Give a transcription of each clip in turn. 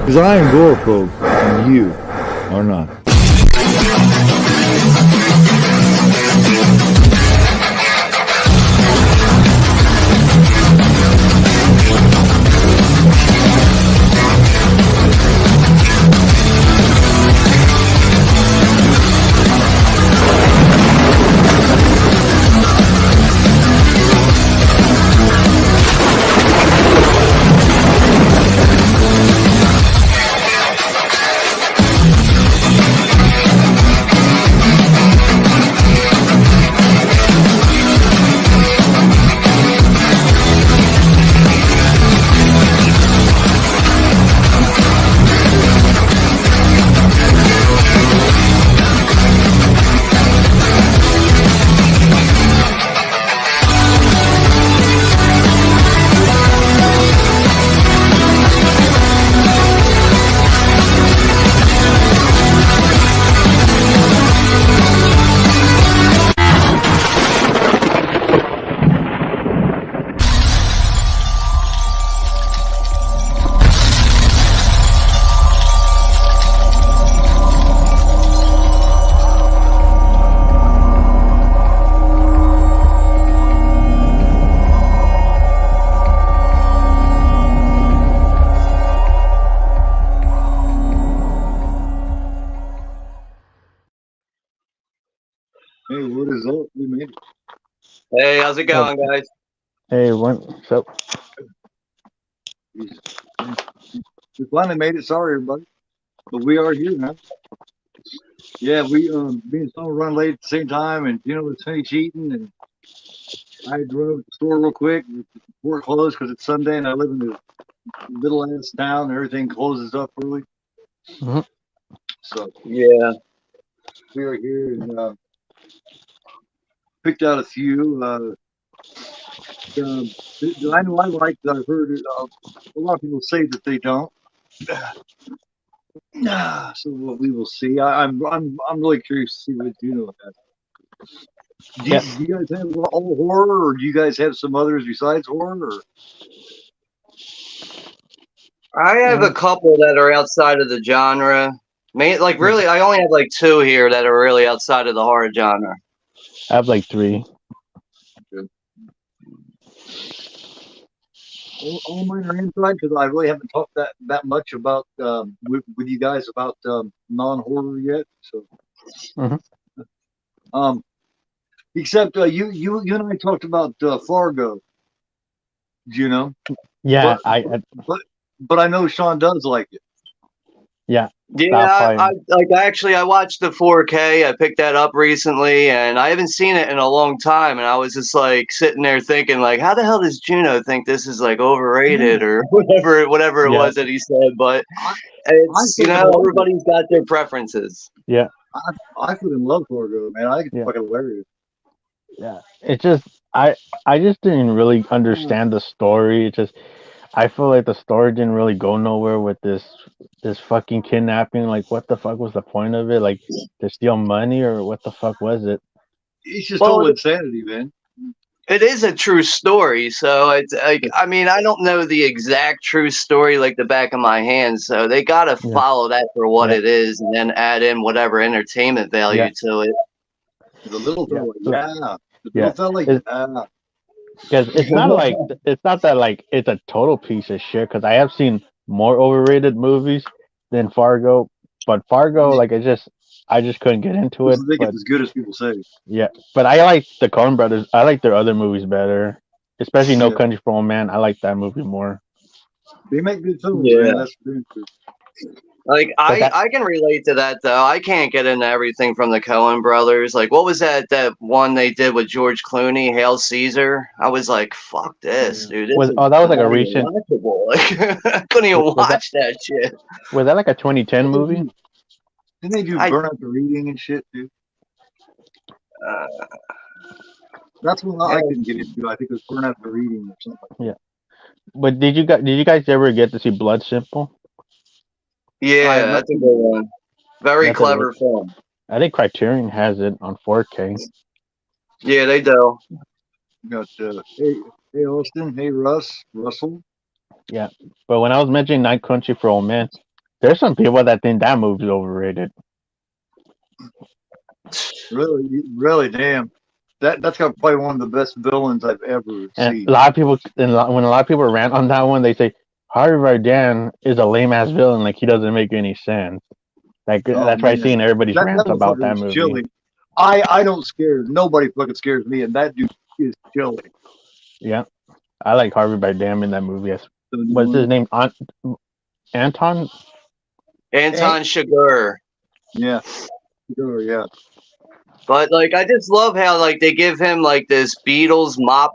Because I am GoreAphobe, and you are not. Hey, what is up? We made it. Hey, how's it going, guys? Hey, what's up? We finally made it. Sorry, everybody, but we are here now. Yeah, we me and Stone run late at the same time, and was finished eating, and I drove to the store real quick. We're closed because it's Sunday, and I live in the middle ass town, and everything closes up early. Mhm. So Yeah. we are here and picked out a few. I know I like that. I've heard a lot of people say that they don't. So what we will see. I'm really curious to see what Juno has. Do you guys have all horror, or do you guys have some others besides horror? Or? I have a couple that are outside of the genre. Really, I only have like two here that are really outside of the horror genre. I have like three. Good. All mine are inside because I really haven't talked that much about with you guys about non-horror yet. So, except you and I talked about Fargo. Juno. Yeah, but I know Sean does like it. Yeah. Yeah, I watched the 4K. I picked that up recently, and I haven't seen it in a long time. And I was just like sitting there thinking, like, how the hell does Juno think this is like overrated or whatever it was that he said? But it's everybody's got their preferences. Yeah, I fucking love Fargo, man. I think it's fucking hilarious. Yeah, it's just I just didn't really understand the story. It's just I feel like the story didn't really go nowhere with this fucking kidnapping. Like, what the fuck was the point of it? Like, to steal money, or what the fuck was it? It's just all insanity, man. It is a true story, so it's like, I mean, I don't know the exact true story like the back of my hand, so they gotta follow that for what it is, and then add in whatever entertainment value to it. The little fella, the little fella, because it's not that like it's a total piece of shit. Because I have seen more overrated movies than Fargo, but Fargo, like, I just couldn't get into it. They get as good as people say. Yeah, but I like the Coen Brothers. I like their other movies better, especially No Country for Old Men. I like that movie more. They make good films, man. That's true. Like, I can relate to that, though. I can't get into everything from the Coen Brothers. Like, what was that one they did with George Clooney, Hail Caesar? I was like, fuck this, dude. This that was like a recent... Like, I couldn't even watch that shit. Was that like a 2010 movie? Didn't they do Burn Out the Reading and shit, dude? That's what I couldn't get into. I think it was Burn Out the Reading or something. Yeah. But did you guys ever get to see Blood Simple? Yeah, that's a good one. Very clever film. I think Criterion has it on 4K. Yeah, they do. Got hey Austin, hey Russell. Yeah, but when I was mentioning Night Country for Old Men, There's some people that think that movie's overrated. Really, damn. That's got probably one of the best villains I've ever And seen. a lot of people, when a lot of people rant on that one, they say Harvey Dent is a lame ass villain. Like he doesn't make any sense. Like Oh that's why I see in man, everybody's that rants about motherfucker that was movie. chilling. I don't scare nobody. Fucking scares me, and that dude is chilling. Yeah, I like Harvey Dent in that movie. What's his name? Anton? Anton Chigurh. Yeah, sure, yeah. But like, I just love how like they give him like this Beatles mop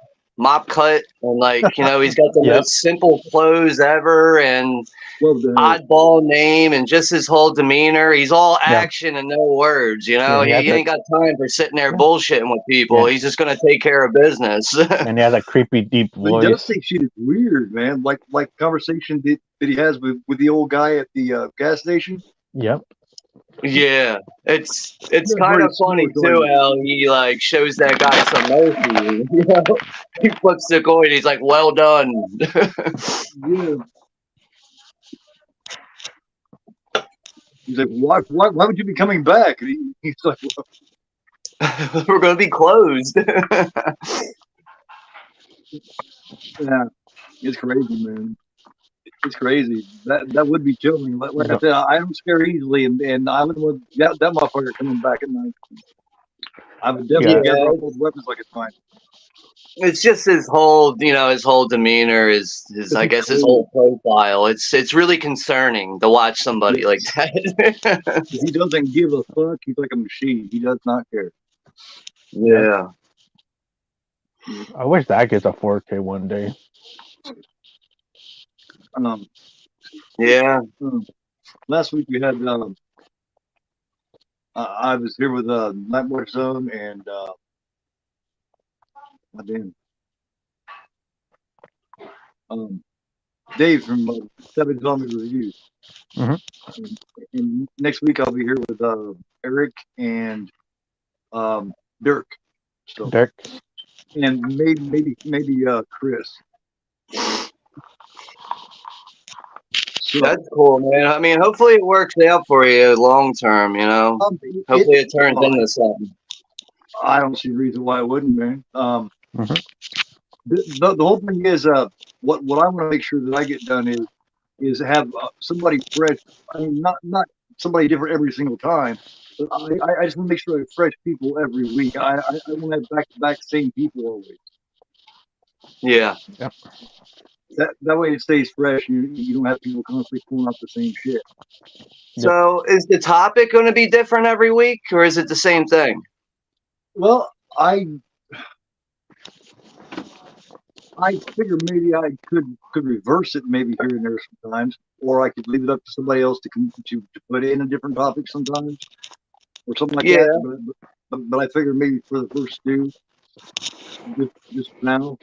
cut, and like he's got the Yep. most simple clothes ever, and Love the oddball name, and just his whole demeanor. He's all Yeah. action and no words. Yeah, He ain't got time for sitting there Yeah. bullshitting with people. Yeah. He's just gonna take care of business. And he has a creepy deep He does voice. say shit is weird, man. Like conversation that he has with the old guy at the gas station. Yep. Yeah, it's Yeah, kind very of funny smooth, too like- how he like shows that guy some mercy. He flips the coin. He's like, "Well done." Yeah. He's like, why would you be coming back? And he's like, well, We're gonna be closed. yeah, it's crazy, man. It's crazy. That would be chilling. Like I said, I don't scare easily, and I wouldn't want that motherfucker coming back at night. I would definitely Yeah. gather up those weapons like it's fine. It's just his whole, his whole demeanor, his I guess his whole profile. It's really concerning to watch somebody like that. He doesn't give a fuck. He's like a machine. He does not care. Yeah. I wish that gets a 4K one day. Yeah. Last week we had I was here with Nightmare Zone and Dave from Seven Zombie Reviews. And next week I'll be here with Eric and Dirk. So, Dirk. and maybe Chris. So, That's cool, man. I mean, hopefully it works out for you long term, Hopefully it turns into something. I don't see a reason why it wouldn't, man. The whole thing is what I want to make sure that I get done is have somebody fresh. I mean, not somebody different every single time. But I just want to make sure I have fresh people every week. I want to have back-to-back same people always. Yeah. Yep. That way it stays fresh. You don't have people constantly pulling out the same shit. So is the topic going to be different every week, or is it the same thing? Well, I figure maybe I could reverse it maybe here and there sometimes, or I could leave it up to somebody else to put in a different topic sometimes, or something like that. But I figure maybe for the first two, just now,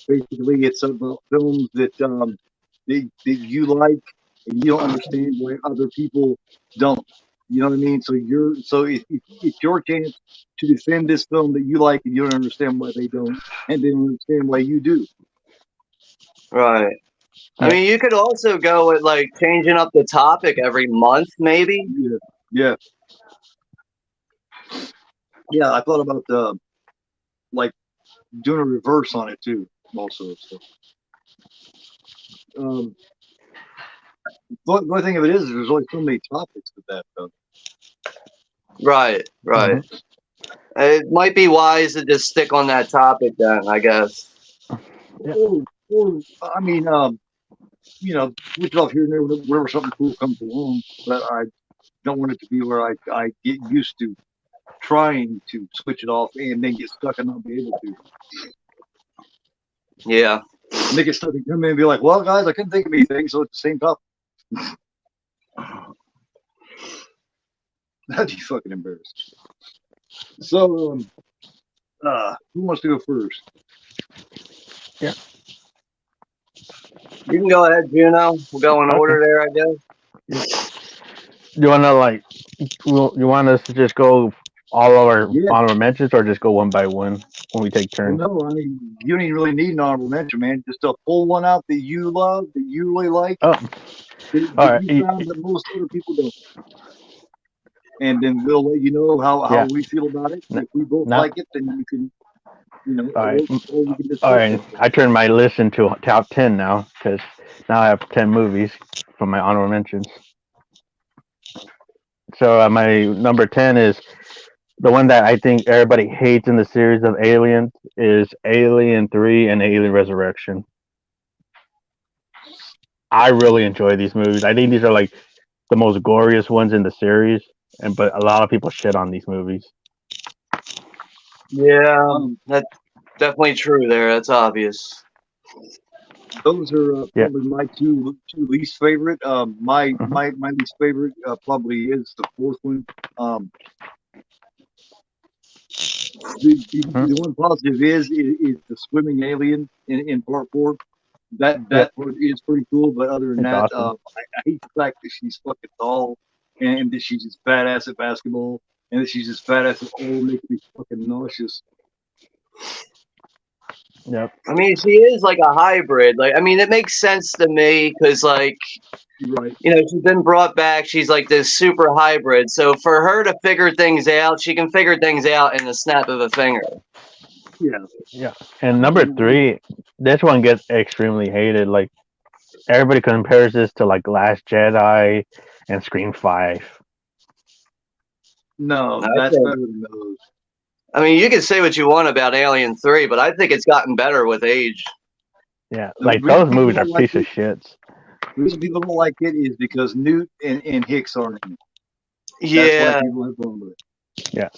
basically it's about films that that you like and you don't understand why other people don't. You know what I mean? So it's your chance to defend this film that you like and you don't understand why they don't, and they don't understand why you do. Right. Yeah. I mean, you could also go with like changing up the topic every month, maybe. Yeah. I thought about like doing a reverse on it too, also. So, the only thing of it is there's only so many topics with that though. Right. It might be wise to just stick on that topic then, I guess. Yeah. Or I mean, switch it off here and there whenever something cool comes along. But I don't want it to be where I get used to trying to switch it off and then get stuck and not be able to. Yeah. And they get stuck and come in and be like, well, guys, I couldn't think of anything, so it's the same topic. That'd be fucking embarrassing. So, who wants to go first? Yeah. You can go ahead, Juno. We'll go in order there, I guess. You want us to just go all our honorable mentions, or just go one by one? when we take Well, turns. no, I mean, you don't even really need an honorable mention, man. Just to pull one out that you love, that you really like, Oh, all that right. you found that most other people don't. And then we'll let you know how Yeah. we feel about it. If we both Now, like it, then you can, all right. or we can All discuss right. it. I turned my list into top 10 now because now I have 10 movies for my honorable mentions. So my number 10 is the one that I think everybody hates in the series of Aliens is Alien 3 and Alien Resurrection. I really enjoy these movies. I think these are like the most goriest ones in the series, and but a lot of people shit on these movies. Yeah, Um, that's definitely true there. That's obvious. those are Yeah. probably my two least favorite. My Hmm. my my least favorite probably is the fourth one. Um, the Hmm. one positive is the swimming alien in part four. Yep. That part is pretty cool, but other than It's that, awesome. I hate the fact that she's fucking tall and that she's just badass at basketball and that she's just badass at all makes me fucking nauseous. Yep. I mean, she is like a hybrid. Like, I mean, it makes sense to me because, like, Right. she's been brought back. She's like this super hybrid. So for her to figure things out, she can figure things out in the snap of a finger. Yeah. Yeah. And number three, this one gets extremely hated. Like everybody compares this to like Last Jedi and Scream 5. No, I that's think. better than those. I mean, you can say what you want about Alien 3, but I think it's gotten better with age. Yeah, The like reason those people movies are don't like piece of it, shits. the reason people don't like it is because Newt and Hicks aren't in it. That's why Yeah. people have fun with it. Yeah,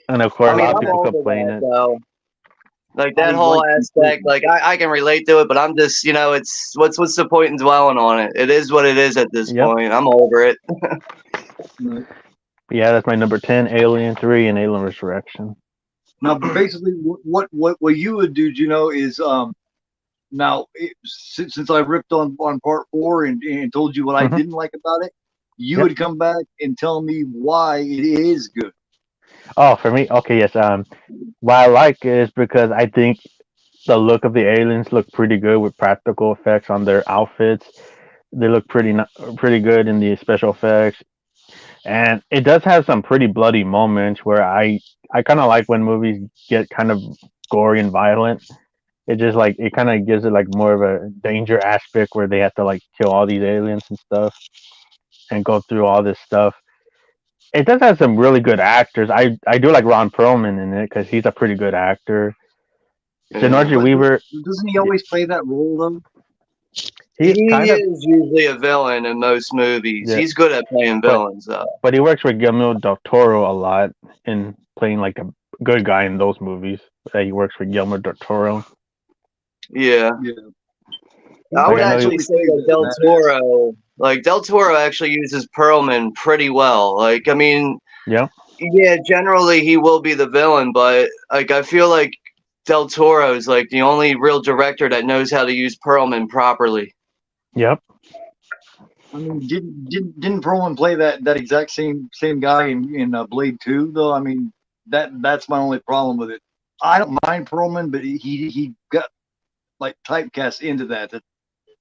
and of course I a mean, lot of I'm people over complain that, it. though. Like, I that whole like aspect, completely. like, I can relate to it, but I'm just, it's, what's the point in dwelling on it? It is what it is at this Yep. point. I'm over it. Right. Yeah, that's my number 10, Alien 3 and Alien Resurrection. Now, basically, what you would do, is now since I ripped on part four and told you what I Hmm. didn't like about it, you Yep. would come back and tell me why it is good. Oh, for me, okay, yes. What I like is because I think the look of the aliens look pretty good with practical effects on their outfits. They look pretty good in the special effects, and it does have some pretty bloody moments where I kind of like when movies get kind of gory and violent. It just like it kind of gives it like more of a danger aspect where they have to like kill all these aliens and stuff and go through all this stuff. It does have some really good actors. I do like Ron Perlman in it because he's a pretty good actor. Yeah. Sigourney But Weaver, doesn't he always play that role though? he's He kind of, is usually a villain in most movies. yeah, He's good at playing but villains, though. but he works with Guillermo del Toro a lot in playing like a good guy in those movies. He works with Guillermo del Toro. Yeah. Yeah, I Like would I know, actually always say plays that that Del Toro actually uses Perlman pretty well. Like, I mean, yeah, yeah, generally he will be the villain, but like I feel like Del Toro is like the only real director that knows how to use Perlman properly. yep, I mean, didn't Perlman play that exact same guy in Blade 2 though? I mean, that's my only problem with it. I don't mind Perlman, but he got like typecast into that.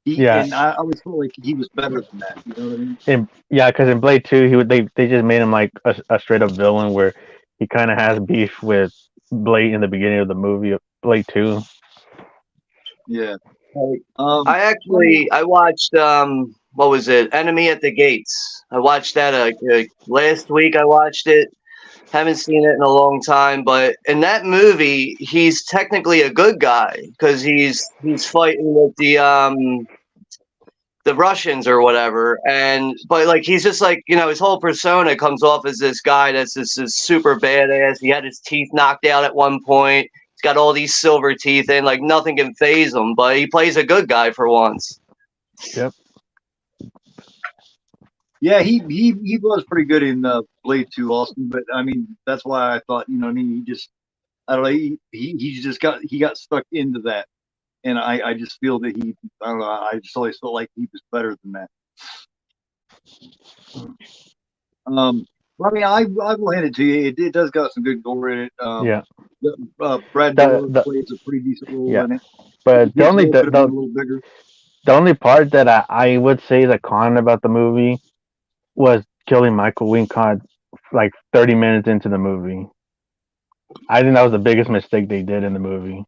yeah. I always felt like he was better than that. You know what I mean? Yeah, because in Blade 2, they just made him like a straight up villain where he kind of has beef with Blade in the beginning of the movie Blade 2. Yeah. Like, Um. I One. actually I watched what was it? Enemy at the Gates. I watched that last week. I watched it. Haven't seen it in a long time, but in that movie, he's technically a good guy because he's fighting with the Russians or whatever, and but like he's just like his whole persona comes off as this guy that's just this super badass. He had his teeth knocked out at one point. He's got all these silver teeth in, like nothing can phase him. But he plays a good guy for once. Yep. Yeah, he was pretty good in Blade 2, Austin. But I mean, that's why I thought what I mean. He just I don't know. He just got stuck into that, and I just feel that I don't know. I just always felt like he was better than that. Um. Well, I mean, I will hand it to you. It does got some good gore in it. Yeah. Brad The Miller the plays a pretty decent role yeah. in it. But His role could have been a little bigger. the only part that I would say is a con about the movie was killing Michael Wincott like 30 minutes into the movie. I think that was the biggest mistake they did in the movie.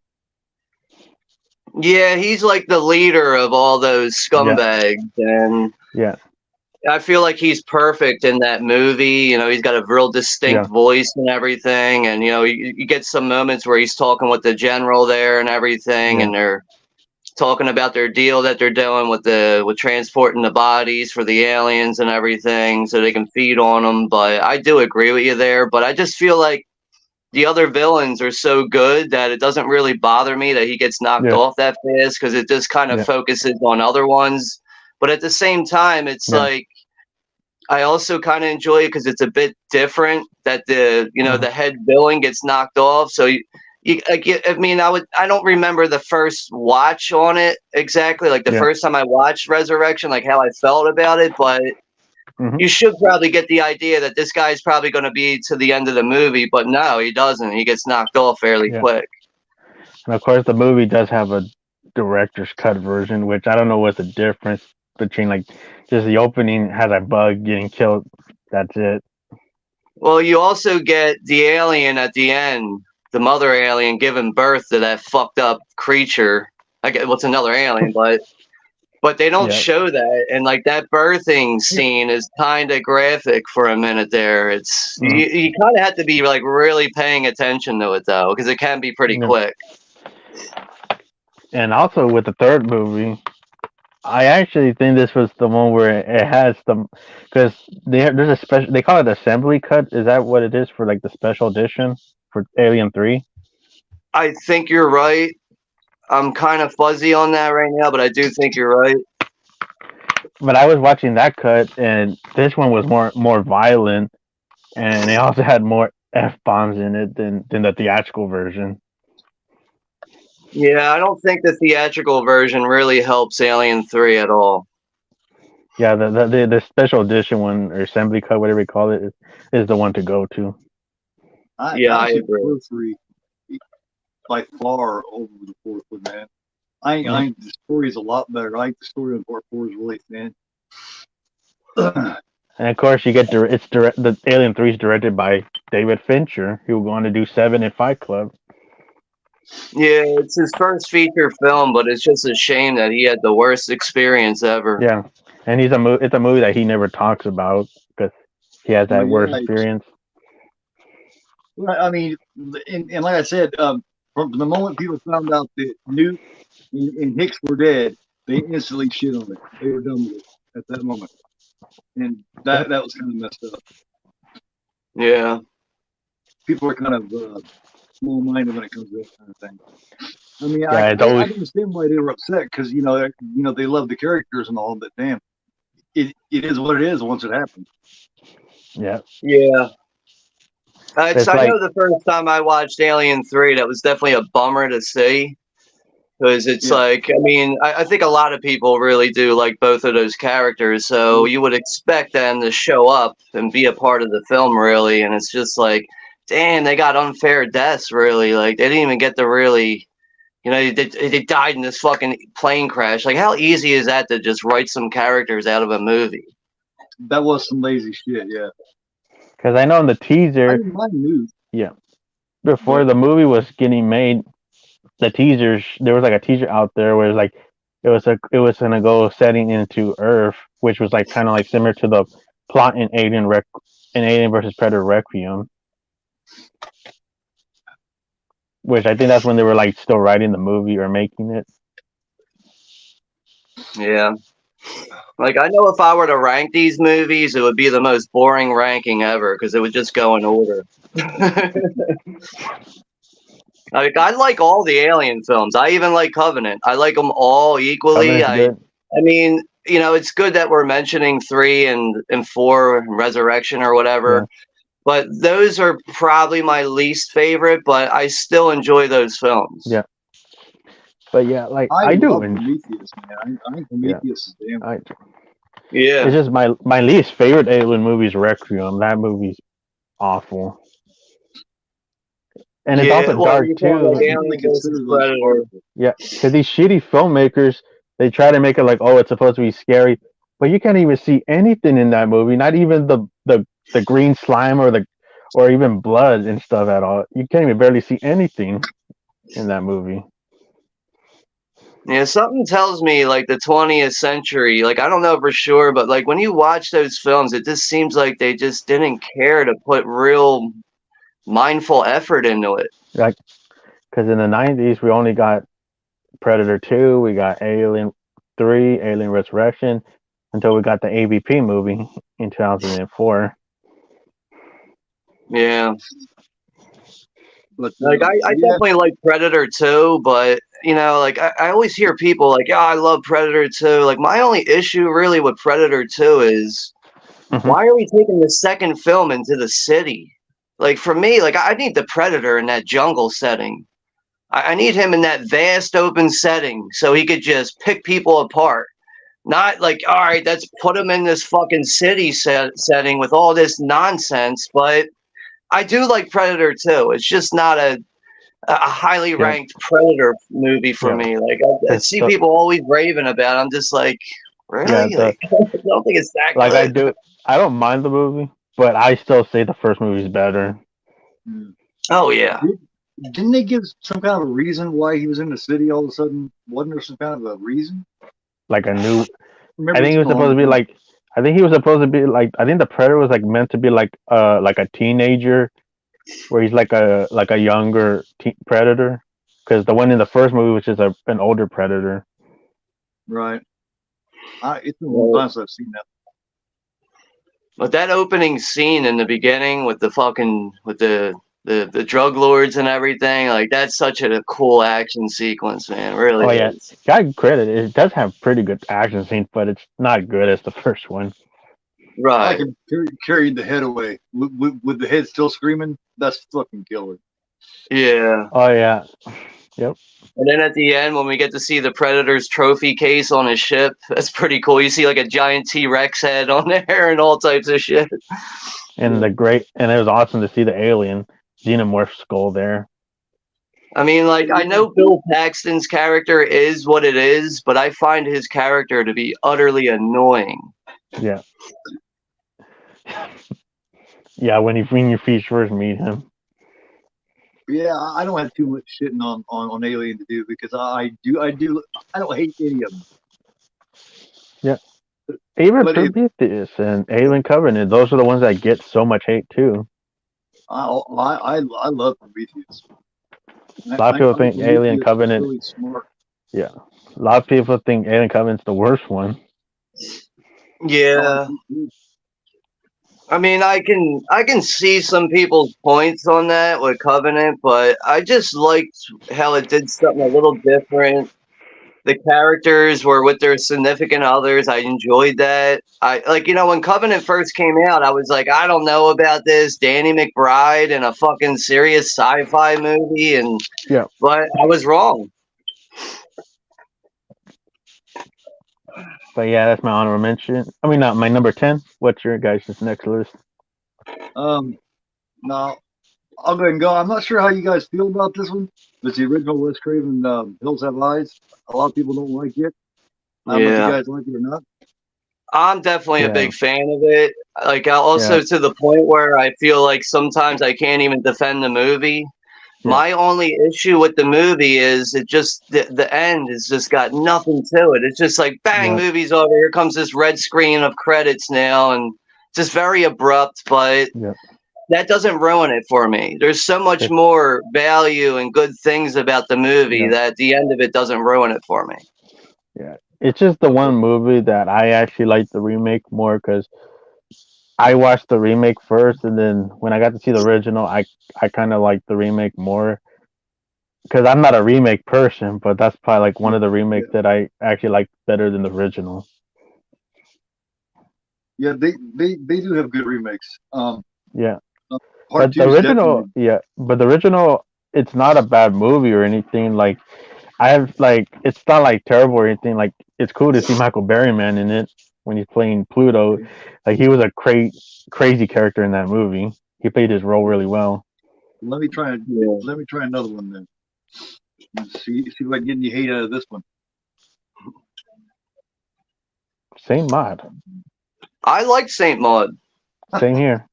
Yeah, he's like the leader of all those scumbags, and Yeah. I feel like he's perfect in that movie. You know, he's got a real distinct voice and everything, and you know, you get some moments where he's talking with the general there and everything, and they're talking about their deal that they're doing with transporting the bodies for the aliens and everything, so they can feed on them. But I do agree with you there. But I just feel like the other villains are so good that it doesn't really bother me that he gets knocked off that fast, because it just kind of focuses on other ones. But at the same time, it's like I also kind of enjoy it because it's a bit different that the head villain gets knocked off. So I don't remember the first watch on it exactly, like the first time I watched Resurrection, like how I felt about it, but you should probably get the idea that this guy's probably going to be to the end of the movie, but no, he doesn't. He gets knocked off fairly quick. And of course, the movie does have a director's cut version, which I don't know what's the difference between like just the opening has a bug getting killed. That's it. Well, you also get the alien at the end, the mother alien giving birth to that fucked up creature. I get what's another alien, but they don't show that, and like that birthing scene is kind of graphic for a minute there. It's you kind of have to be like really paying attention to it though, because it can be pretty quick. And also with the third movie, I actually think this was the one where it has the because there's a special, they call it assembly cut. Is that what it is for like the special edition for Alien 3? I think you're right. I'm kind of fuzzy on that right now, but I do think you're right. But I was watching that cut, and this one was more violent, and it also had more F-bombs in it than the theatrical version. Yeah, I don't think the theatrical version really helps Alien 3 at all. Yeah, the special edition one, or assembly cut, whatever you call it, is the one to go to. I agree. 3 by far over the fourth one, man. I think the story is a lot better. I think the story on part 4 is really thin. And of course, you get the Alien 3 is directed by David Fincher, who will go on to do 7 and Fight Club. Yeah, it's his first feature film, but it's just a shame that he had the worst experience ever. Yeah, and it's a movie that he never talks about because he has that worst experience. Well, I mean, and like I said, from the moment people found out that Newt and Hicks were dead, they instantly shit on it. They were done with it at that moment, and that was kind of messed up. Yeah, people are kind of small-minded when it comes to that kind of thing. I mean, I understand why they were upset because they love the characters and all, but damn, it is what it is once it happens. Yeah. I know the first time I watched Alien 3, that was definitely a bummer to see. Because it's like, I mean, I think a lot of people really do like both of those characters. So you would expect them to show up and be a part of the film, really. And it's just like, damn, they got unfair deaths, really. Like, they didn't even get to really, they died in this fucking plane crash. Like, how easy is that to just write some characters out of a movie? That was some lazy shit, yeah. Because I know in the teaser, before the movie was getting made, the teasers, there was like a teaser out there where it was gonna go setting into Earth, which was like kind of like similar to the plot in Alien vs Predator Requiem, which I think that's when they were like still writing the movie or making it. Yeah. Like, I know if I were to rank these movies, it would be the most boring ranking ever because it would just go in order. Like, I like all the Alien films. I even like Covenant. I like them all equally. I mean, it's good that we're mentioning 3 and 4, Resurrection or whatever. Yeah. But those are probably my least favorite, but I still enjoy those films. Yeah. But yeah, like I do. Prometheus, man. I think Prometheus is damn. Yeah. It's just my least favorite Alien movie is Requiem. That movie's awful, and it's Yeah. also Well, dark you're talking too. like I can only Alien consider versus those Predator. horrible. Yeah, because these shitty filmmakers, they try to make it like, oh, it's supposed to be scary, but you can't even see anything in that movie. Not even the green slime or even blood and stuff at all. You can't even barely see anything in that movie. Yeah, something tells me like the 20th century, like I don't know for sure, but like when you watch those films, it just seems like they just didn't care to put real mindful effort into it. Like, because in the '90s we only got Predator 2, we got Alien 3, Alien Resurrection, until we got the AVP movie in 2004. Yeah. But Like I yeah, definitely like Predator 2, but you know, like I always hear people like, yeah, I love Predator 2. Like my only issue really with Predator 2 is Hmm. why are we taking the second film into the city? Like for me, like I need the Predator in that jungle setting. I need him in that vast open setting so he could just pick people apart. Not like, all right, let's put him in this fucking city setting with all this nonsense. But I do like Predator too. It's just not a highly Yeah, ranked Predator movie for yeah. me. Like I Because see people always raving about it. I'm just like, yeah, really? Like, I don't think it's that like good. I don't mind the movie, but I still say the first movie is better. mm. Oh yeah. Didn't they give some kind of a reason why he was in the city all of a sudden? Wasn't there some kind of a reason? Like a new, I Remember, think it's he was been a supposed long to be time. like, I think he was supposed to be like, I think the Predator was like meant to be like a teenager, where he's like a younger Predator, because the one in the first movie was just an older Predator. Right. It's been a long Well, time since I've seen that. but that opening scene in the beginning with the fucking with the drug lords and everything, like that's such a cool action sequence, man. It really Oh yeah, is. got credit. It does have pretty good action scenes, but it's not good as the first one. I like Right. him carrying the head away with the head still screaming. That's fucking killer. Yeah. Oh yeah, yep, And then at the end, when we get to see the Predator's trophy case on his ship, that's pretty cool. You see like a giant T Rex head on there and all types of shit. and the great, and it was awesome to see the alien xenomorph skull there. I mean, like, I know Bill Paxton's character is what it is, but I find his character to be utterly annoying. Yeah, yeah. When you first meet him, Yeah, I don't have too much shitting on Alien to do because I don't hate any of them. yeah. Even But if Prometheus and Alien Covenant, those are the ones that get so much hate too. I love Prometheus. A lot of people I think think Alien Prometheus was Covenant. really smart. Yeah, a lot of people think Alien Covenant's the worst one. Oh, Yeah. I mean, I can see some people's points on that with Covenant, but I just liked how it did something a little different. The characters were with their significant others. I enjoyed that. I like, when Covenant first came out, I was like, I don't know about this Danny McBride in a fucking serious sci-fi movie, and Yeah, but I was wrong. but yeah, that's my honorable mention. I mean, not my number 10. What's your guys' next list? now I'll go ahead and go. I'm not sure how you guys feel about this one. It's the original Wes Craven Hills Have Eyes. A lot of people don't like it. I don't know if you Yeah. guys like it or not. I'm definitely a Yeah, big fan of it. Like, I yeah, also to the point where I feel like sometimes I can't even defend the movie. yeah, My only issue with the movie is it just the end has just got nothing to it. It's just like bang, yeah, movie's over. Here comes this red screen of credits now, and just very abrupt. But yeah. that doesn't ruin it for me. There's so much 'Cause- more value and good things about the movie yeah, that the end of it doesn't ruin it for me. yeah. It's just the one movie that I actually like the remake more because I watched the remake first, and then when I got to see the original, I kind of like the remake more because I'm not a remake person, but that's probably like one of the Yeah, remakes that I actually like better than the original. yeah, they do have good remakes. Yeah, Part but the two is original, definitely yeah, but the original, it's not a bad movie or anything. Like I have like, it's not like terrible or anything. Like it's cool to see Michael Berryman in it when he's playing Pluto. Like he was a crazy character in that movie. He played his role really well. Let me try another one then. Let's see if I can get any hate out of this one. Same mod. I liked Saint Maud. Same here.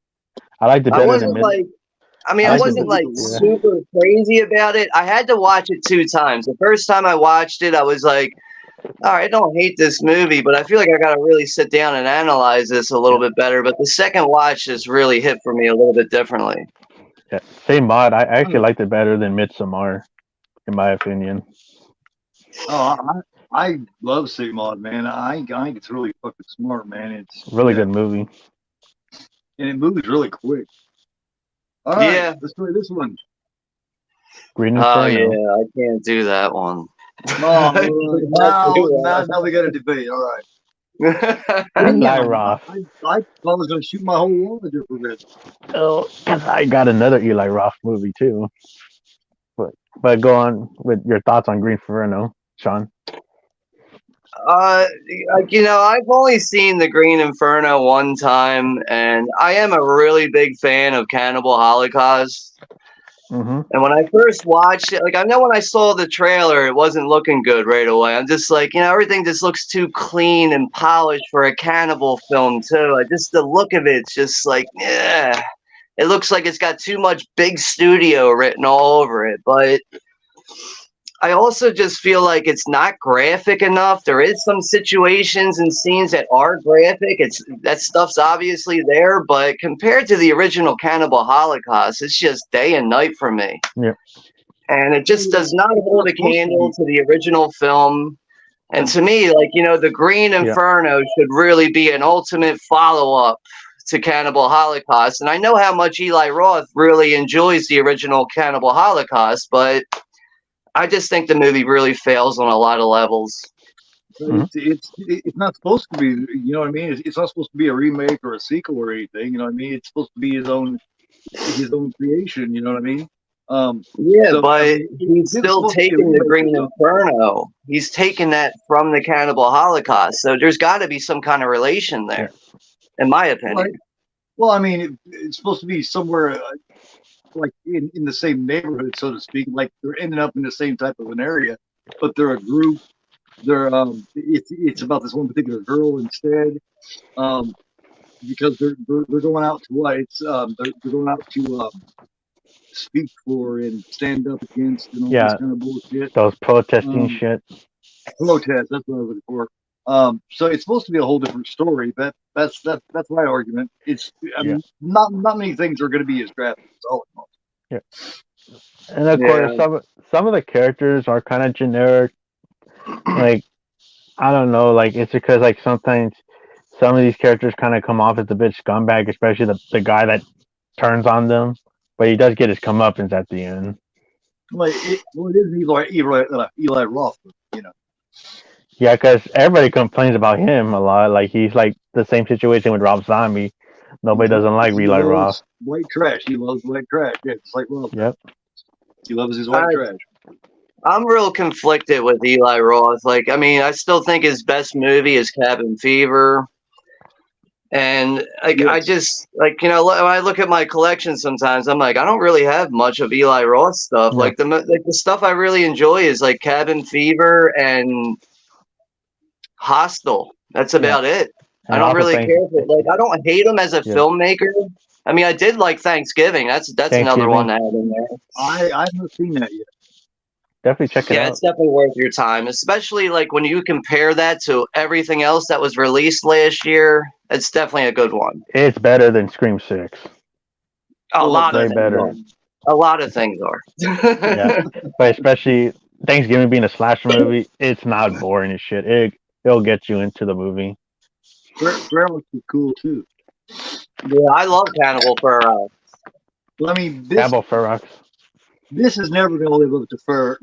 I liked it I better wasn't than like, I mean, I I liked wasn't it- like yeah. super crazy about it. I had to watch it 2 times. The first time I watched it, I was like, all right, I don't hate this movie, but I feel like I got to really sit down and analyze this a little bit better. But the second watch just really hit for me a little bit differently. Yeah, same mod. I actually liked it better than Midsommar, in my opinion. Oh, I love Sigmod, man. I think it's really fucking smart, man. It's Really good movie. and it moves really quick. All right, Yeah. let's try this one. Green Oh, Inferno. yeah, I can't do that one. Oh, now we got to debate. All right. Eli Roth. I was going to shoot my whole wall of different red. Oh, 'cause I got another Eli Roth movie too. But go on with your thoughts on Green Inferno, Sean. You know, I've only seen the Green Inferno one time, and I am a really big fan of Cannibal Holocaust. Mm-hmm. And when I first watched it, like I know when I saw the trailer, it wasn't looking good right away. I'm just like, you know, everything just looks too clean and polished for a cannibal film too. Like just the look of it's just like, yeah, it looks like it's got too much big studio written all over it. But I also just feel like it's not graphic enough. There is some situations and scenes that are graphic. That stuff's obviously there, but compared to the original Cannibal Holocaust, it's just day and night for me. Yeah. And it just does not hold a candle to the original film. And to me, like, you know, the Green Inferno should really be an ultimate follow-up to Cannibal Holocaust. And I know how much Eli Roth really enjoys the original Cannibal Holocaust, but I just think the movie really fails on a lot of levels. It's not supposed to be, you know what I mean? It's not supposed to be a remake or a sequel or anything, you know what I mean? It's supposed to be his own creation, you know what I mean? But he's still taking the Green Inferno. He's taking that from the Cannibal Holocaust. So there's got to be some kind of relation there, in my opinion. Well, I mean, it's supposed to be somewhere like in the same neighborhood, so to speak. Like they're ending up in the same type of an area, but they're a group. They're it's about this one particular girl instead, because they're going out to what? It's they're going out to speak for and stand up against and all this kind of bullshit. Those protesting shit. Protest. That's what I was looking for. So it's supposed to be a whole different story. That's my argument. I mean, not many things are going to be as graphic as Holocaust. Yeah. And of course, some of the characters are kind of generic. Like, I don't know. Like, it's because like sometimes some of these characters kind of come off as a bit scumbag, especially the guy that turns on them. But he does get his comeuppance at the end. Well, it is Eli Roth, you know. Yeah, because everybody complains about him a lot. Like he's like the same situation with Rob Zombie. Nobody doesn't like Eli Roth. White trash. He loves white trash. Yeah, it's like Roth. Yep. He loves his white trash. I'm real conflicted with Eli Roth. Like, I mean, I still think his best movie is Cabin Fever. And like, I just like, you know, when I look at my collection sometimes, I'm like, I don't really have much of Eli Roth stuff. Yeah. Like the stuff I really enjoy is like Cabin Fever and Hostel. That's about it. And I don't really care for it. Like, I don't hate him as a filmmaker. I mean, I did like Thanksgiving. That's another one I had in there. I haven't seen that yet. Definitely check it out. Yeah, it's definitely worth your time, especially like when you compare that to everything else that was released last year. It's definitely a good one. It's better than Scream 6. A lot of things are. Yeah, but especially Thanksgiving being a slasher movie, it's not boring as shit. It'll get you into the movie. Ferox is cool too. Yeah, I love Cannibal Ferox. Well, I mean, Cannibal Ferox. This is never going to live up to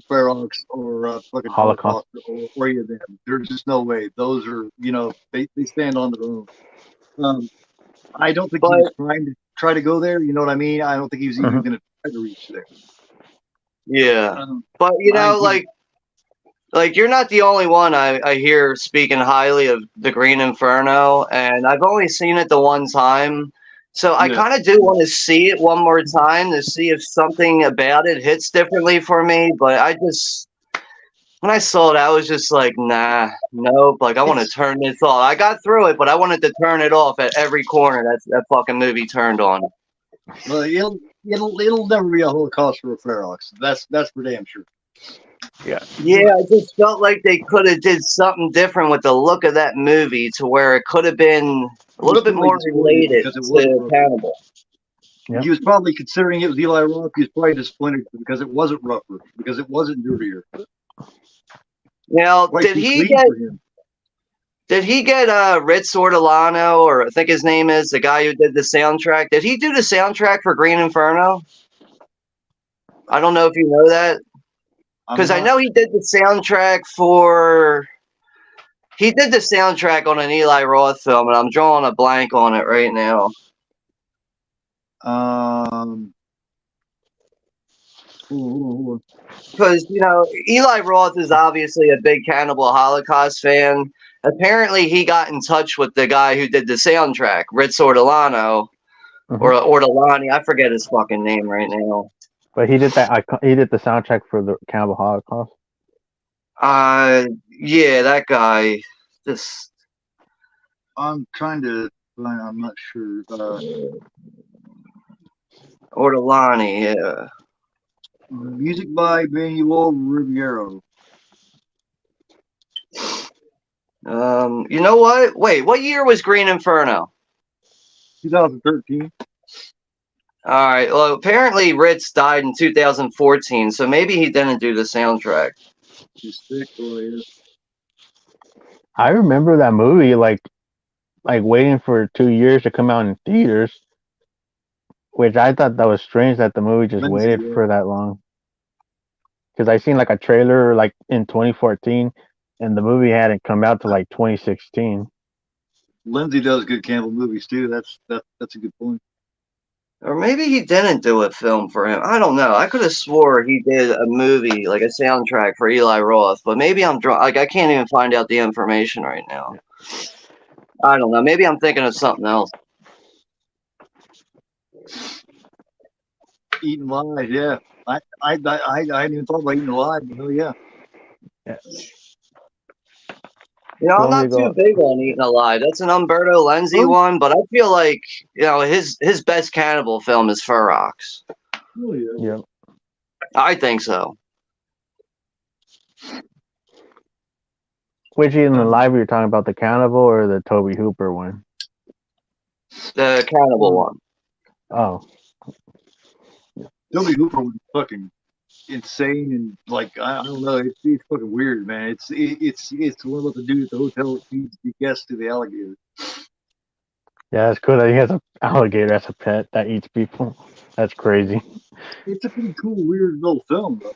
Ferox or fucking Holocaust or any of them. There's just no way. Those are, you know, they stand on their own. I don't think he was trying to go there. You know what I mean? I don't think he was even going to try to reach there. Yeah, but you know, like like you're not the only one I hear speaking highly of the Green Inferno, and I've only seen it the one time. So I Yeah. kind of do want to see it one more time to see if something about it hits differently for me. But when I saw it, I was just like, nah, nope. Like I want to turn this off. I got through it, but I wanted to turn it off at every corner that fucking movie turned on. Well, it'll never be a Holocaust for a Ferox. That's for damn sure. Yeah. Yeah, I just felt like they could have did something different with the look of that movie to where it could have been a little bit more related because it wasn't to Rutger. Cannibal. Yep. He was probably considering it was Eli Roth. He was probably disappointed because it wasn't rougher, because it wasn't dirtier. Now, Quite did too he clean get for him. Ritz Ortolano, or I think his name is, the guy who did the soundtrack? Did he do the soundtrack for Green Inferno? I don't know if you know that. Because I know he did the soundtrack for... He did the soundtrack on an Eli Roth film, and I'm drawing a blank on it right now. Because, you know, Eli Roth is obviously a big Cannibal Holocaust fan. Apparently, he got in touch with the guy who did the soundtrack, Ritz Ortolano, or Ortolani. I forget his fucking name right now. But he did that. He did the soundtrack for the Cannibal Holocaust. Yeah, that guy. Just I'm trying to find. I'm not sure. Ortolani, yeah. Music by Manuel Riviero. You know what? Wait, what year was Green Inferno? 2013. All right. Well, apparently Ritz died in 2014, so maybe he didn't do the soundtrack. He's sick, boy. I remember that movie like waiting for 2 years to come out in theaters, which I thought that was strange that the movie just waited for that long. Because I seen like a trailer like in 2014, and the movie hadn't come out till like 2016. Lindsay does good Campbell movies too. That's a good point. Or maybe he didn't do a film for him. I don't know. I could have swore he did a movie, like a soundtrack for Eli Roth, but maybe I'm drunk. Like I can't even find out the information right now. I don't know. Maybe I'm thinking of something else. Eating Alive, yeah. I hadn't even thought about Eating Alive, but oh yeah. You know, I'm not too big on Eating Alive. That's an Umberto Lenzi one, but I feel like, you know, his best cannibal film is Ferox. Oh yeah. Yeah. I think so. Which Eating Alive you're talking about, the Cannibal or the Toby Hooper one? The Cannibal one. Oh. Toby Hooper was fucking insane and like I don't know, it's fucking weird, man. It's one about the dude at the hotel that feeds the guests to the alligator. Yeah, that's cool that he has an alligator as a pet that eats people. That's crazy. It's a pretty cool, weird little film, though.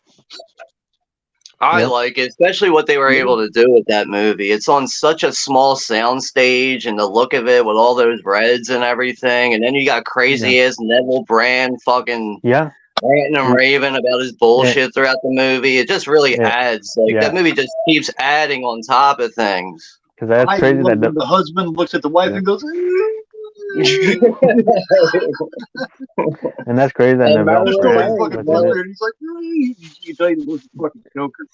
I like it, especially what they were able to do with that movie. It's on such a small sound stage, and the look of it with all those reds and everything, and then you got crazy ass Neville Brand fucking ranting and raving about his bullshit throughout the movie. It just really adds. Like that movie just keeps adding on top of things. Because that's crazy that the husband looks at the wife and goes. And that's crazy that he's like, you tell you was a fucking joker.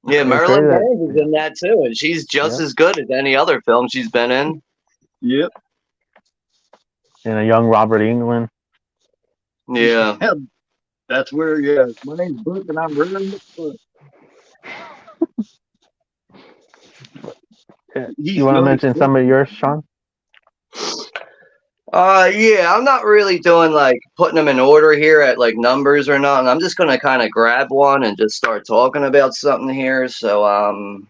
Yeah, Marilyn Burns is in that too, and she's just as good as any other film she's been in. Yep. And a young Robert Englund. Yeah. That's where, my name's Book and I'm really You want to mention some of yours, Sean? Yeah, I'm not really doing like putting them in order here at like numbers or nothing. I'm just gonna kind of grab one and just start talking about something here. So,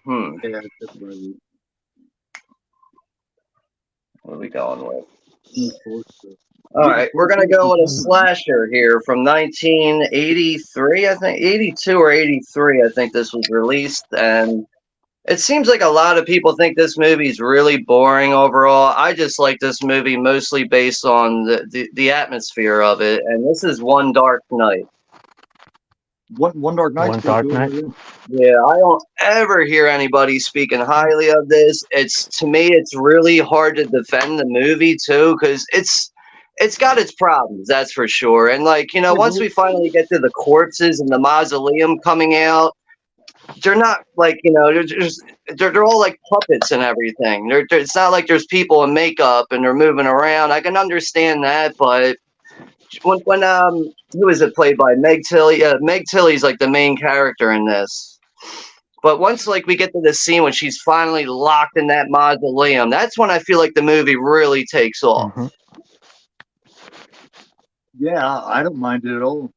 Yeah, that's right. What are we going with? All right, we're gonna go with a slasher here from 1983, I think, 82 or 83. I think this was released, and it seems like a lot of people think this movie is really boring overall. I just like this movie mostly based on the atmosphere of it, and this is One Dark Night. One Dark Knight's One pretty Dark cool. Knight. Yeah, I don't ever hear anybody speaking highly of this. It's to me, it's really hard to defend the movie too, because it's got its problems, that's for sure. And like, you know, once we finally get to the corpses and the mausoleum coming out, they're not like, you know, they're all like puppets and everything. It's not like there's people in makeup and they're moving around. I can understand that, but when who is it played by? Meg Tilly. Meg Tilly's like the main character in this. But once like we get to the scene when she's finally locked in that mausoleum, that's when I feel like the movie really takes off. Mm-hmm. Yeah, I don't mind it at all.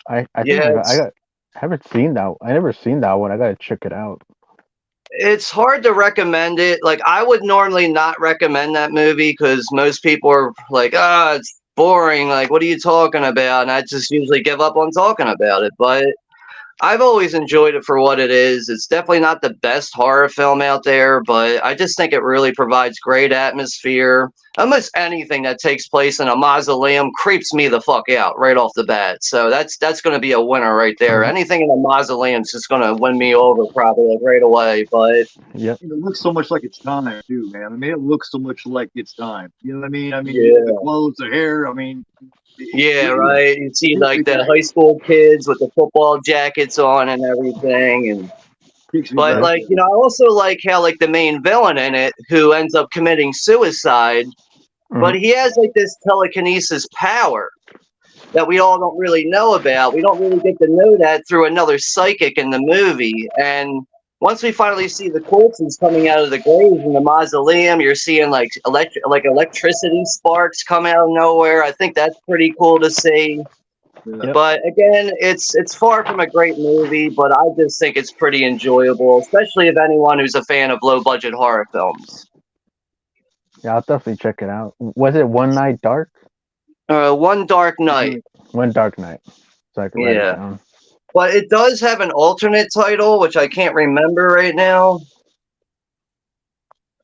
I think Yeah, I haven't seen that. I never seen that one. I gotta check it out. it's hard to recommend it. Like I would normally not recommend that movie because most people are like, "Ah, it's boring. Like, what are you talking about?" And I just usually give up on talking about it. But I've always enjoyed it for what it is. It's definitely not the best horror film out there, but I just think it really provides great atmosphere. Almost anything that takes place in a mausoleum creeps me the fuck out right off the bat. So that's going to be a winner right there. Mhm. Anything in a mausoleum is just going to win me over probably like right away. But Yep. It looks so much like it's time too, man. I mean, it looks so much like it's time. You know what I mean? I mean, yeah. the clothes, the hair. I mean, Yeah, it right. You see like the back. high school kids with the football jackets on and everything, and Takes me but back. like, you know, I also like how like the main villain in it who ends up committing suicide, but Mhm. he has like this telekinesis power that we all don't really know about. We don't really get to know that through another psychic in the movie. And once we finally see the corpses coming out of the graves in the mausoleum, you're seeing like electricity sparks come out of nowhere. I think that's pretty cool to see. Yeah. Yep. But again, it's far from a great movie, but I just think it's pretty enjoyable, especially if anyone who's a fan of low budget horror films. Yeah, I'll definitely check it out. Was it One Night Dark? One Dark Night. One Dark Night. So I can write it Yeah. down. But it does have an alternate title, which I can't remember right now.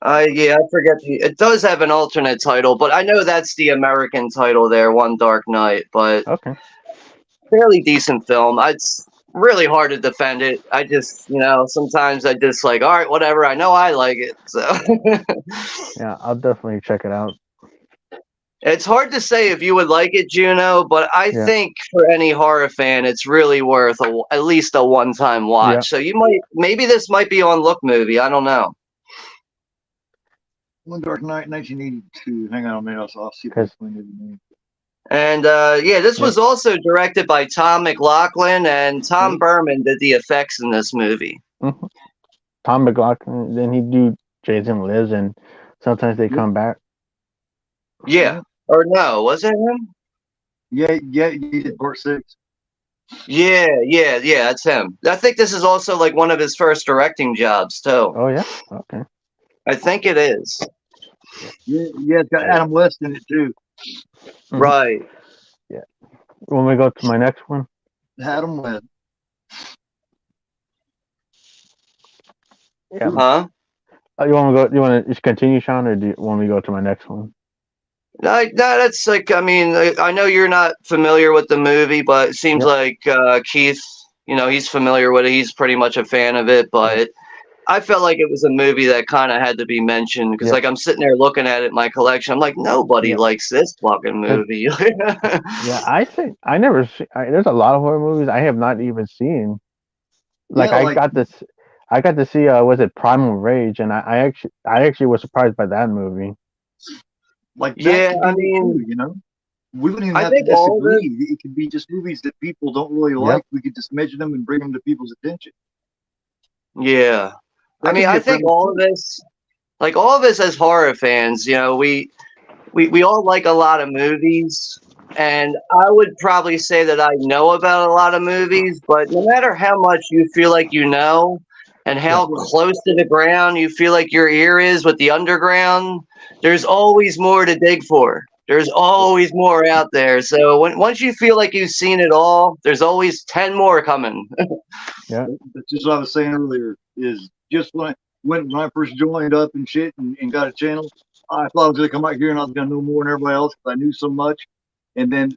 I forget it does have an alternate title, but I know that's the American title there, One Dark Night. But Okay. fairly decent film. It's really hard to defend it. I just, you know, sometimes I just like, all right, whatever. I know I like it, so Yeah, I'll definitely check it out. it's hard to say if you would like it, Juno. But I Yeah. think for any horror fan, it's really worth at least a one-time watch. Yeah. So you maybe this might be on Look Movie. I don't know. One Dark Night, 1982. Hang on a minute, I'll see if I Because can find the name. And yeah, this was also directed by Tom McLaughlin, and Tom Berman did the effects in this movie. Tom McLaughlin, then he do Jason Lives, and sometimes they come back. Yeah. Or no, was it him? Yeah, he did part 6. Yeah, that's him. I think this is also like one of his first directing jobs too. Oh yeah. Okay. I think it is. Yeah, it's got Adam West in it too. Right. Yeah. When we go to my next one. Adam West. Yeah. Huh? You want to go? You want to just continue, Sean, or do you want me to go to my next one? No, that's like, I mean, I know you're not familiar with the movie, but it seems like Keith, you know, he's familiar with it. He's pretty much a fan of it, but I felt like it was a movie that kind of had to be mentioned because, like, I'm sitting there looking at it in my collection. I'm like, nobody likes this fucking movie. Yeah, I think I never. There's a lot of horror movies I have not even seen. Like I got this. I got to see. Was it Primal Rage? And I actually was surprised by that movie. Like that yeah, I could be mean, too, you know, we wouldn't even I have to think all of disagree. It could be just movies that people don't really like. We could just mention them and bring them to people's attention. Yeah. That I mean, could be I a think premise all too. of us, like all of us as horror fans, you know, we all like a lot of movies, and I would probably say that I know about a lot of movies, but no matter how much you feel like you know and how close to the ground you feel like your ear is with the underground, there's always more to dig for. There's always more out there. So once you feel like you've seen it all, there's always 10 more coming. That's just what I was saying earlier. Is just when I first joined up and shit and got a channel, I thought I was gonna come out here and I was gonna know more than everybody else because I knew so much. And then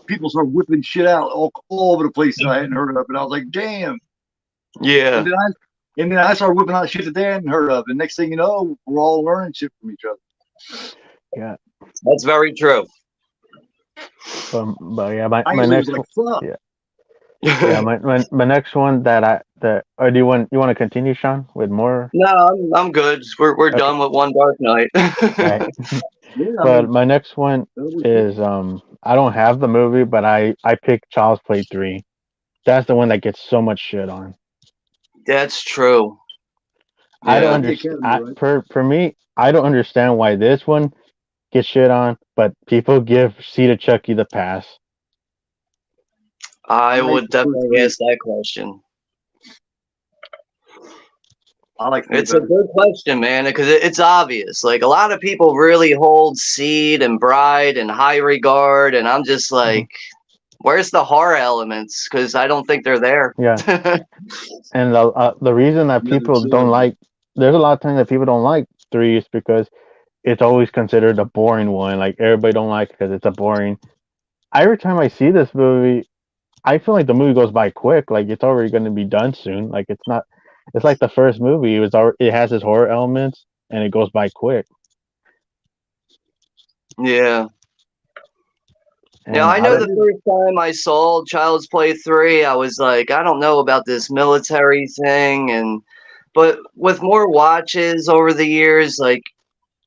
people start whipping shit out all over the place that I hadn't heard of, and I was like, damn. Yeah. And then I started whipping out shit that they hadn't heard of, and next thing you know, we're all learning shit from each other. Yeah, That's very true. but yeah, my I next was like, fuck. yeah, my next one or do you want to continue, Sean, with more? No, I'm good. We're Okay. done with One Dark Night. Right. Yeah, But my next one that was is I don't have the movie, but I picked Child's Play 3. That's the one that gets so much shit on. That's true. I don't Yeah. the understand. Academy, right? For me, I don't understand why this one gets shit on, but people give Seed of Chucky the pass. I I would prefer definitely three. ask that question. I like three It's a better. good question, man, because it's obvious. Like a lot of people really hold Seed and Bride in high regard, and I'm just like, where's the horror elements? Because I don't think they're there. Yeah, and the reason that Yeah, people there's don't like, there's a lot of times that people don't like 3 is because it's always considered a boring one. Like everybody don't like it because it's a boring. Every time I see this movie, I feel like the movie goes by quick. Like it's already going to be done soon. Like it's not. It's like the first movie. It has its horror elements and it goes by quick. Yeah. Now, And I know the first time I saw Child's Play 3, I was like, I don't know about this military thing, but with more watches over the years, like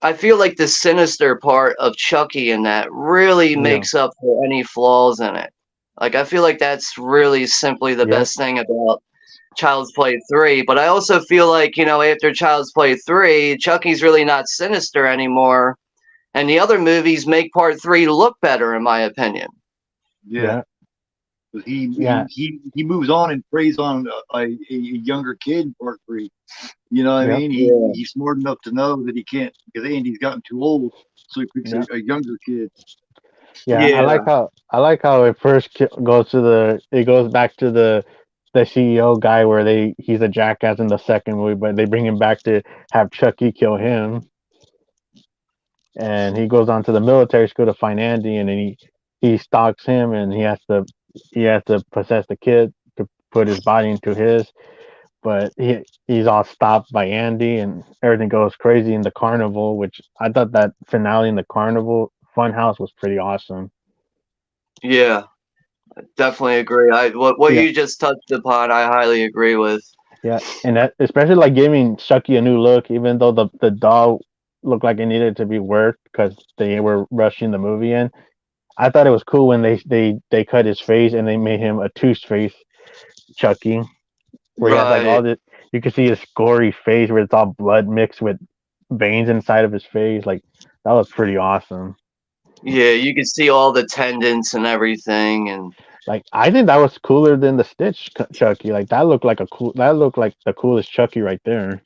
I feel like the sinister part of Chucky in that really yeah, makes up for any flaws in it. Like I feel like that's really simply the yep, best thing about Child's Play 3, but I also feel like, after Child's Play 3, Chucky's really not sinister anymore, and the other movies make part 3 look better, in my opinion. yeah. yeah, But yeah, he moves on and preys on a younger kid in part three. You know what I yep, mean? Yeah. He's smart enough to know that he can't because Andy's gotten too old, so he picks yeah, a younger kid. yeah. Yeah. I like how it first goes back to the CEO guy where he's a jackass in the second movie, but they bring him back to have Chucky kill him, and he goes on to the military school to find Andy, and then he stalks him, and he has to possess the kid to put his body into his. But he's all stopped by Andy, and everything goes crazy in the carnival. Which I thought that finale in the carnival funhouse was pretty awesome. Yeah. Definitely agree. What Yeah, you just touched upon, I highly agree with. yeah, and that especially like giving Chucky a new look, even though the doll looked like it needed to be worked because they were rushing the movie in. I thought it was cool when they cut his face and they made him a tooth face Chucky, where he has like Right. all this. You can see his gory face where it's all blood mixed with veins inside of his face. Like that was pretty awesome. Yeah, you can see all the tendons and everything, and Like I think that was cooler than the Stitch Chucky. Like that looked like that looked like the coolest Chucky right there.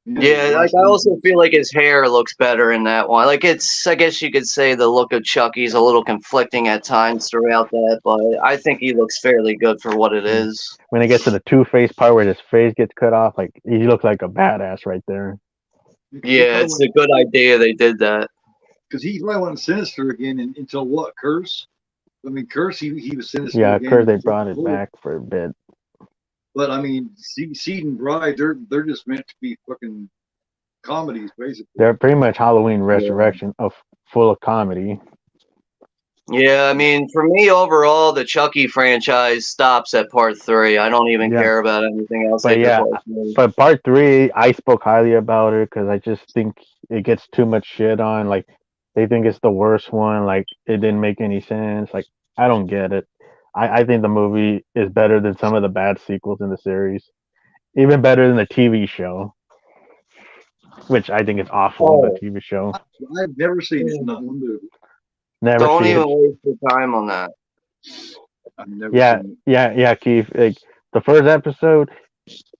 Yeah, his yeah, like last I name. also feel like his hair looks better in that one. Like I guess you could say the look of Chucky's a little conflicting at times throughout that, but I think he looks fairly good for what it Yeah. is. When it gets to the Two Face part where his face gets cut off, like he looks like a badass right there. Yeah, it's a good idea they did that. Because he probably went sinister again until what? Curse? I mean, Curse, he was sinister Yeah, again. Kurt, they brought it back for a bit. But I mean, Seed and Bride, they're just meant to be fucking comedies, basically. They're pretty much Halloween Yeah. Resurrection of full of comedy. Yeah, I mean, for me overall, the Chucky franchise stops at part 3. I don't even Yeah, care about anything else but after yeah, part 3. but part 3, I spoke highly about it because I just think it gets too much shit on. Like they think it's the worst one. Like it didn't make any sense. Like I don't get it. I think the movie is better than some of the bad sequels in the series. Even better than the TV show, which I think is awful. The Oh, TV show, I've never seen it, not one movie. never don't see even it. waste your time on that. I've never Yeah, seen yeah, Keith. Like the first episode,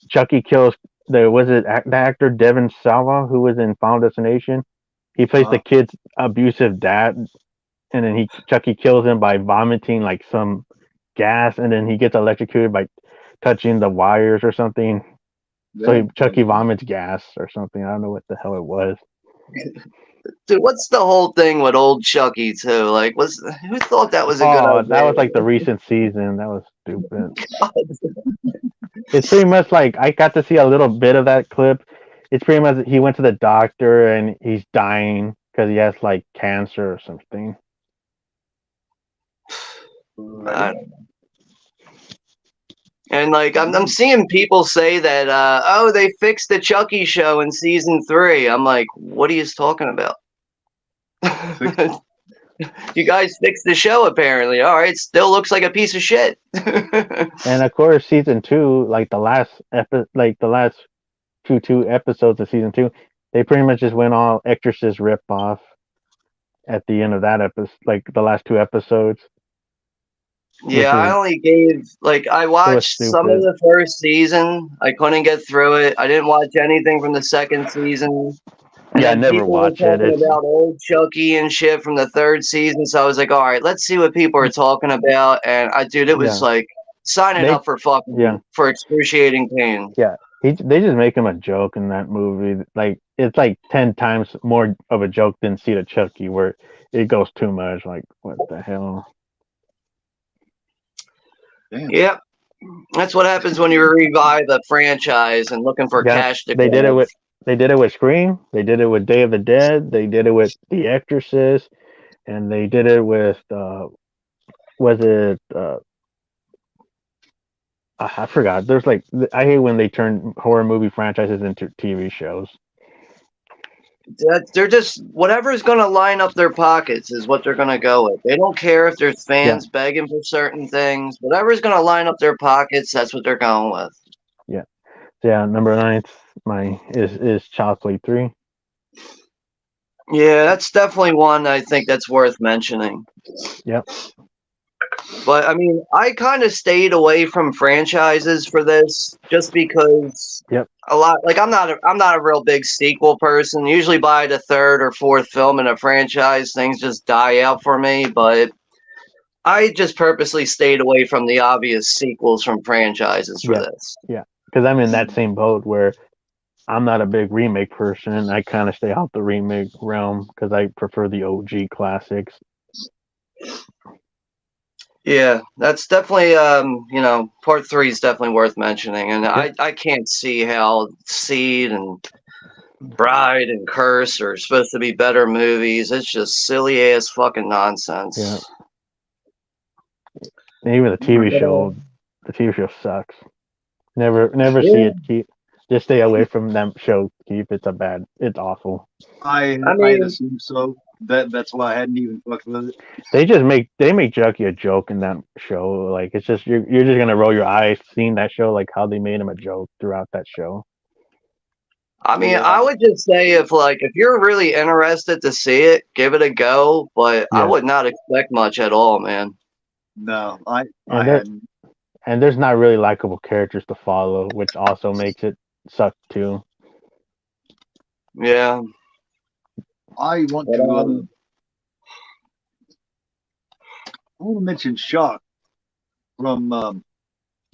Chucky kills the actor Devin Salva who was in Final Destination. He plays the it. kid's abusive dad, and then Chucky kills him by vomiting like some gas, and then he gets electrocuted by touching the wires or something. So That Chucky vomits gas or something. I don't know what the hell it was. Dude, what's the whole thing with old Chucky too? Like, who thought that was a good Oh, that idea? was like the recent season. That was stupid. It's pretty much like I got to see a little bit of that clip. It's pretty much he went to the doctor and he's dying because he has like cancer or something. I don't know. And like I'm seeing people say that oh, they fixed the Chucky show in season 3. I'm like, what are you talking about? You guys fixed the show apparently. All right, still looks like a piece of shit. And of course, season 2, like the last like the last two episodes of season 2, they pretty much just went all Exorcist rip off at the end of that episode, like the last 2 episodes. Yeah, I only gave I watched some of stupid. the first season. I couldn't get through it. I didn't watch anything from the second season. And Yeah, I then never people were watch it. talking It's about old Chucky and shit from the 3rd season. So I was like, all right, let's see what people are talking about. And it was yeah, like signing up for for excruciating pain. Yeah, they just make him a joke in that movie. Like it's like 10 times more of a joke than Seed of Chucky, where it goes too much. Like what the hell? Damn. Yep, that's what happens when you revive a franchise and looking for cash to They did grab. they did it with Scream. They did it with Day of the Dead. They did it with The Exorcist, and they did it with was it I forgot. There's like I hate when they turn horror movie franchises into TV shows. They're just whatever's going to line up their pockets is what they're going to go with. They don't care if there's fans begging for certain things. Whatever's going to line up their pockets, that's what they're going with. Yeah, number 9 is Child's Play 3. Yeah, that's definitely one I think that's worth mentioning. Yep. But I mean, I kind of stayed away from franchises for this just because a lot I'm not a real big sequel person. Usually by the 3rd or 4th film in a franchise, things just die out for me, but I just purposely stayed away from the obvious sequels from franchises for this. Yeah, because I'm in that same boat where I'm not a big remake person, and I kind of stay out the remake realm because I prefer the OG classics. Yeah, that's definitely part 3 is definitely worth mentioning, and I can't see how Seed and Bride and Curse are supposed to be better movies. It's just silly ass fucking nonsense. Yeah. And even the TV show sucks. Never see it. Just stay away from them shows. It's awful. I assume so. That's why I hadn't even fucked with it. They make Chucky a joke in that show. Like it's just you're just gonna roll your eyes seeing that show, like how they made him a joke throughout that show. I mean, I would just say if you're really interested to see it, give it a go. But I would not expect much at all, man. No, I hadn't. And there's not really likable characters to follow, which also makes it suck too. Yeah. I want to mention Shock from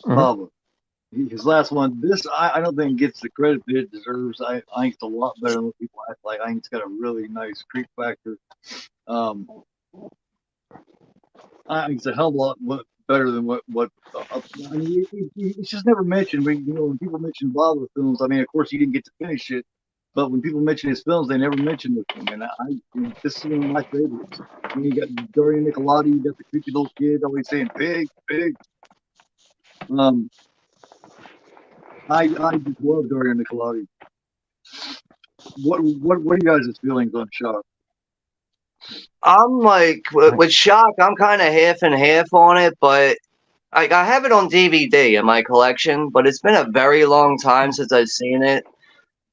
Lava. His last one. This I don't think gets the credit that it deserves. I think it's a lot better than what people act like. I think it's got a really nice creep factor. I think it's a hell of a lot better than what I mean, it's just never mentioned. When people mention Lava films, I mean, of course, he didn't get to finish it. But when people mention his films, they never mention this one. And this is one of my favorites. I mean, you got Dorian Nicolodi, you got the creepy little kid always saying "pig, pig." I just love Dorian Nicolodi. What are you guys' feelings on Shock? I'm like with Shock, I'm kind of half and half on it, but I have it on DVD in my collection. But it's been a very long time since I've seen it.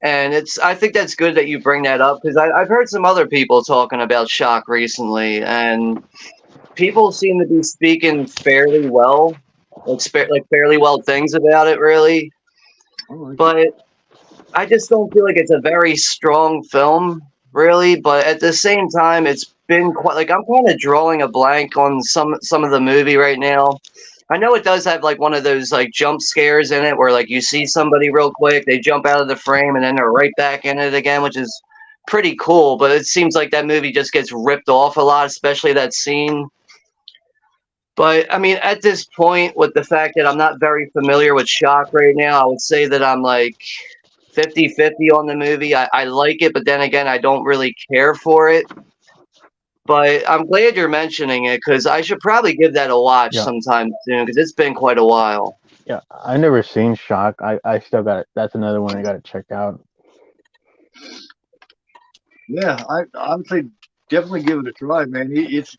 And I think that's good that you bring that up because I've heard some other people talking about Shock recently, and people seem to be speaking fairly well, like fairly well things about it, really. But I just don't feel like it's a very strong film, really. But at the same time, it's been quite I'm kind of drawing a blank on some of the movie right now. I know it does have one of those jump scares in it where you see somebody real quick, they jump out of the frame and then they're right back in it again, which is pretty cool, but it seems like that movie just gets ripped off a lot, especially that scene. But I mean, at this point, with the fact that I'm not very familiar with Shock right now, I would say that I'm like 50-50 on the movie. I like it, but then again, I don't really care for it. But I'm glad you're mentioning it because I should probably give that a watch sometime soon because it's been quite a while. Yeah, I never seen Shock. I still got it. That's another one I got to check out. Yeah, I would say definitely give it a try, man. It's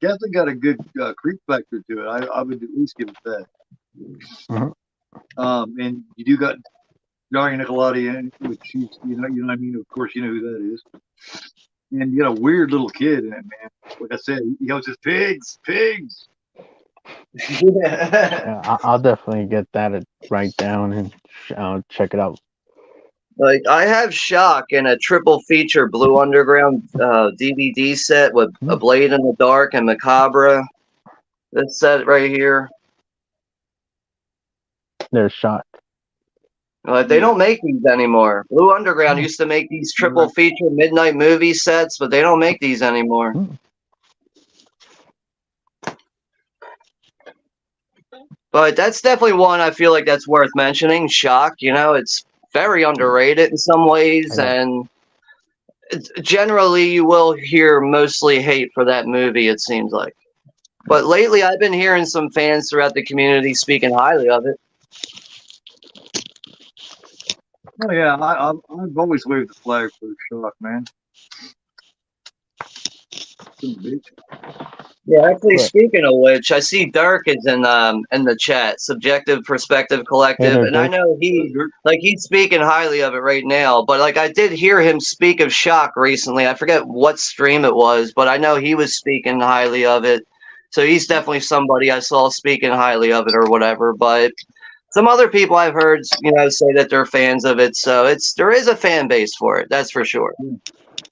definitely got a good creep factor to it. I would at least give it that. Mm-hmm. And you do got Daria Nicolodi, which she's you know what I mean. Of course, you know who that is. And you got a weird little kid in it, man. Like I said, he yells just pigs. Yeah, I'll definitely get that to write down and I'll check it out. Like I have Shock in a triple feature Blue Underground DVD set with A Blade in the Dark and Macabre. This set right here. There's Shock. They don't make these anymore. Blue Underground used to make these triple feature midnight movie sets, but they don't make these anymore. But that's definitely one I feel like that's worth mentioning. Shock, you know, it's very underrated in some ways, and generally you will hear mostly hate for that movie, it seems like. But lately I've been hearing some fans throughout the community speaking highly of it. Oh yeah, I've always waved the flag for Shock, man. Yeah, actually, speaking of which, I see Dirk is in the chat, Subjective Perspective Collective, and I know he's speaking highly of it right now. But like I did hear him speak of Shock recently. I forget what stream it was, but I know he was speaking highly of it. So he's definitely somebody I saw speaking highly of it or whatever. But some other people I've heard, you know, say that they're fans of it. So there is a fan base for it. That's for sure.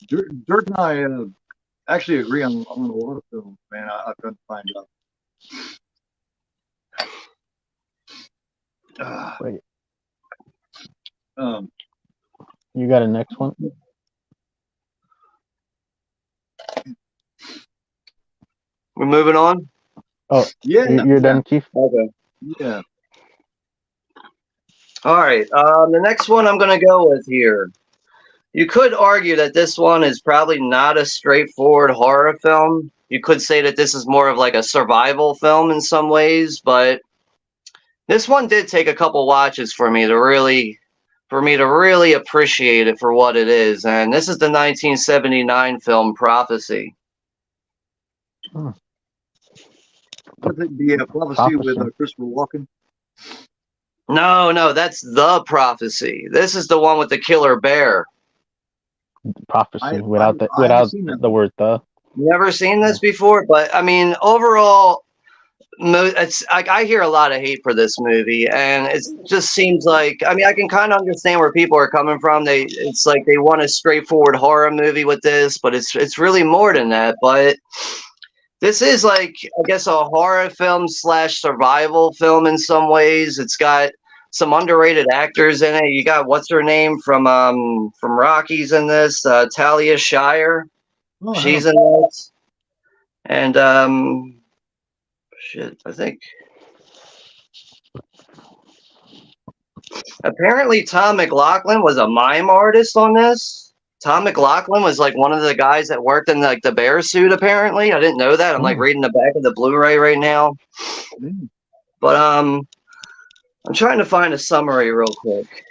Dirk and I actually agree on a lot of films, man. I've got to find out. Wait. You got a next one? We're moving on? Oh, yeah. You're done, Chief? Okay. Yeah. All right. The next one I'm going to go with here. You could argue that this one is probably not a straightforward horror film. You could say that this is more of like a survival film in some ways, but this one did take a couple watches for me to really appreciate it for what it is. And this is the 1979 film Prophecy. The Prophecy with Christopher Walken? No, that's The Prophecy. This is the one with the killer bear. Prophecy without the word the. Never seen this before, but I mean, overall, it's like I hear a lot of hate for this movie, and it just seems like, I mean, I can kind of understand where people are coming from. It's like they want a straightforward horror movie with this, but it's really more than that. But this is like, I guess, a horror film / survival film in some ways. It's got some underrated actors in it. You got what's her name from Rocky's in this, Talia Shire. She's in this, and shit, I think apparently Tom McLaughlin was a mime artist on this. Tom McLaughlin was like one of the guys that worked in like the bear suit. Apparently, I didn't know that. I'm like reading the back of the Blu-ray right now, but I'm trying to find a summary real quick.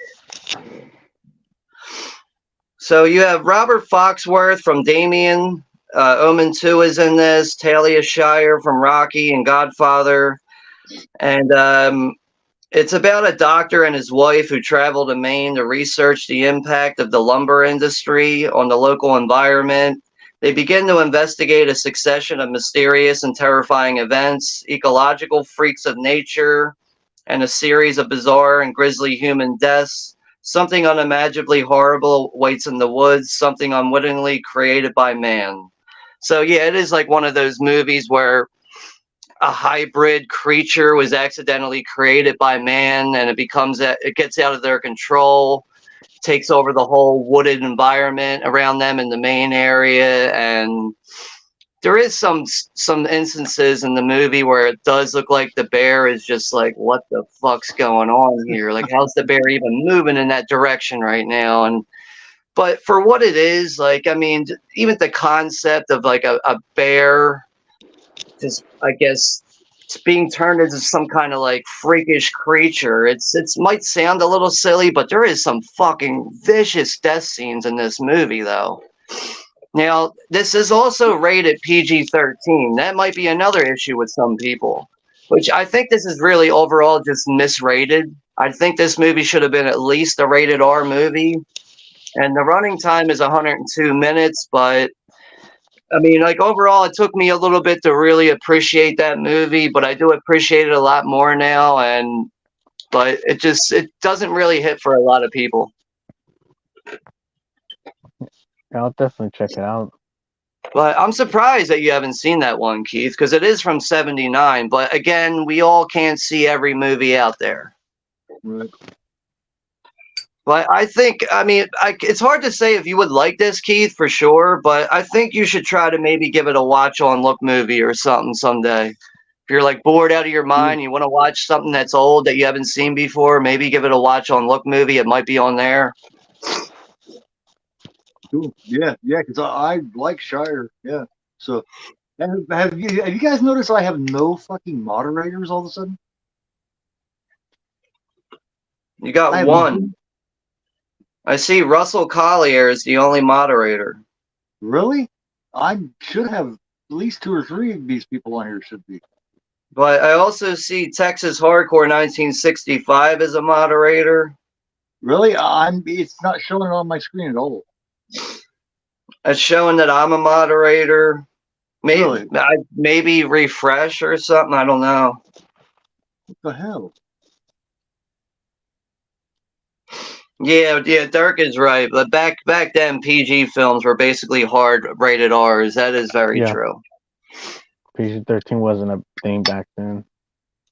So you have Robert Foxworth from Damien. Omen 2 is in this. Talia Shire from Rocky and Godfather. And it's about a doctor and his wife who travel to Maine to research the impact of the lumber industry on the local environment. They begin to investigate a succession of mysterious and terrifying events, ecological freaks of nature, and a series of bizarre and grisly human deaths. Something unimaginably horrible waits in the woods, something unwittingly created by man. So yeah, it is like one of those movies where a hybrid creature was accidentally created by man, and it gets out of their control, takes over the whole wooded environment around them in the main area, and there is some instances in the movie where it does look like the bear is just like, what the fuck's going on here? Like, how's the bear even moving in that direction right now? But for what it is, like, I mean, even the concept of like a bear just, I guess, it's being turned into some kind of like freakish creature. It's might sound a little silly, but there is some fucking vicious death scenes in this movie, though. Now, this is also rated PG-13. That might be another issue with some people, which I think this is really overall just misrated. I think this movie should have been at least a rated R movie, and the running time is 102 minutes, but I mean, like, overall, it took me a little bit to really appreciate that movie, but I do appreciate it a lot more now, but it doesn't really hit for a lot of people. I'll definitely check it out. But I'm surprised that you haven't seen that one, Keith, because it is from '79. But again, we all can't see every movie out there. Right. But I think, I mean, it's hard to say if you would like this, Keith, for sure. But I think you should try to maybe give it a watch on Look movie or something someday. If you're like bored out of your mind, you want to watch something that's old that you haven't seen before, maybe give it a watch on Look movie. It might be on there. Cool. Yeah, because I like Shire. Yeah. So, have you guys noticed I have no fucking moderators all of a sudden? You got one. I see Russell Collier is the only moderator. Really? I should have at least 2 or 3 of these people on here should be. But I also see Texas Hardcore 1965 as a moderator. Really? It's not showing on my screen at all. It's showing that I'm a moderator. Maybe Really? maybe refresh or something. I don't know. What the hell? Yeah, Dirk is right. But back then, PG films were basically hard rated R's. That is very true. PG-13 wasn't a thing back then.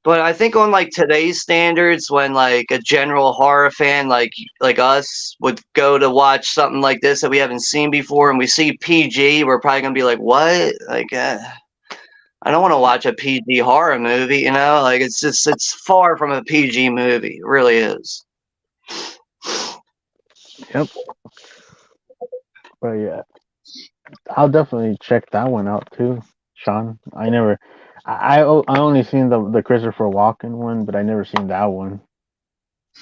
But I think on like today's standards, when like a general horror fan like us would go to watch something like this that we haven't seen before, and we see PG, we're probably gonna be like, "What? Like, I don't want to watch a PG horror movie." You know, like it's far from a PG movie. It really is. Yep. But yeah, I'll definitely check that one out too, Sean. I only seen the Christopher Walken one, but I never seen that one.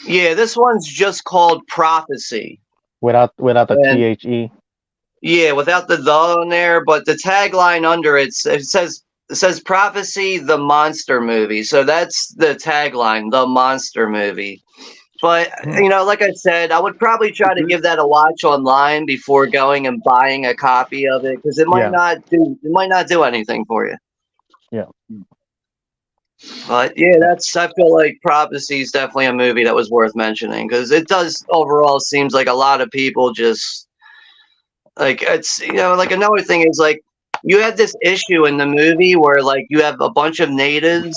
Yeah, this one's just called Prophecy. Without the THE. Yeah, without the in there, but the tagline under it says Prophecy, the monster movie. So that's the tagline, the monster movie. But you know, like I said, I would probably try to give that a watch online before going and buying a copy of it, because it might not do anything for you. Yeah. But yeah, I feel like Prophecy is definitely a movie that was worth mentioning, because it does overall seems like a lot of people just like, it's, you know, like another thing is like you have this issue in the movie where like you have a bunch of natives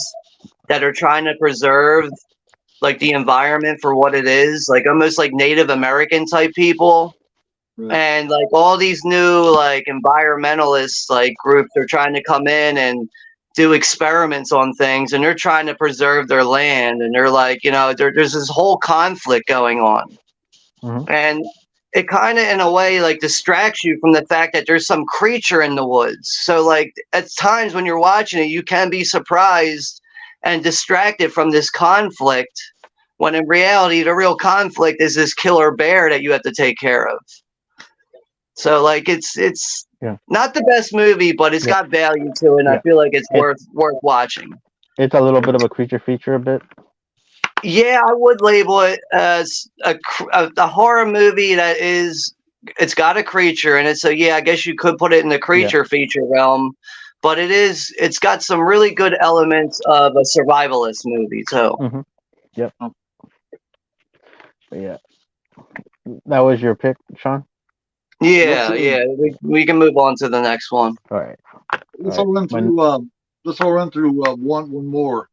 that are trying to preserve like the environment for what it is, like almost like Native American type people. Right. And like all these new like environmentalists like groups are trying to come in and do experiments on things, and they're trying to preserve their land, and they're like, you know, there's this whole conflict going on. Mm-hmm. And it kind of in a way like distracts you from the fact that there's some creature in the woods. So like at times when you're watching it, you can be surprised and distracted from this conflict, when in reality the real conflict is this killer bear that you have to take care of. So like it's not the best movie, but it's got value to it, and I feel like it's worth watching. It's a little bit of a creature feature a bit. Yeah, I would label it as a horror movie that it's got a creature in it. So yeah, I guess you could put it in the creature feature realm. But it's got some really good elements of a survivalist movie too. Mm-hmm. Yep. But yeah, that was your pick, Sean. Yeah. We can move on to the next one. All right. Let's all run through. one more.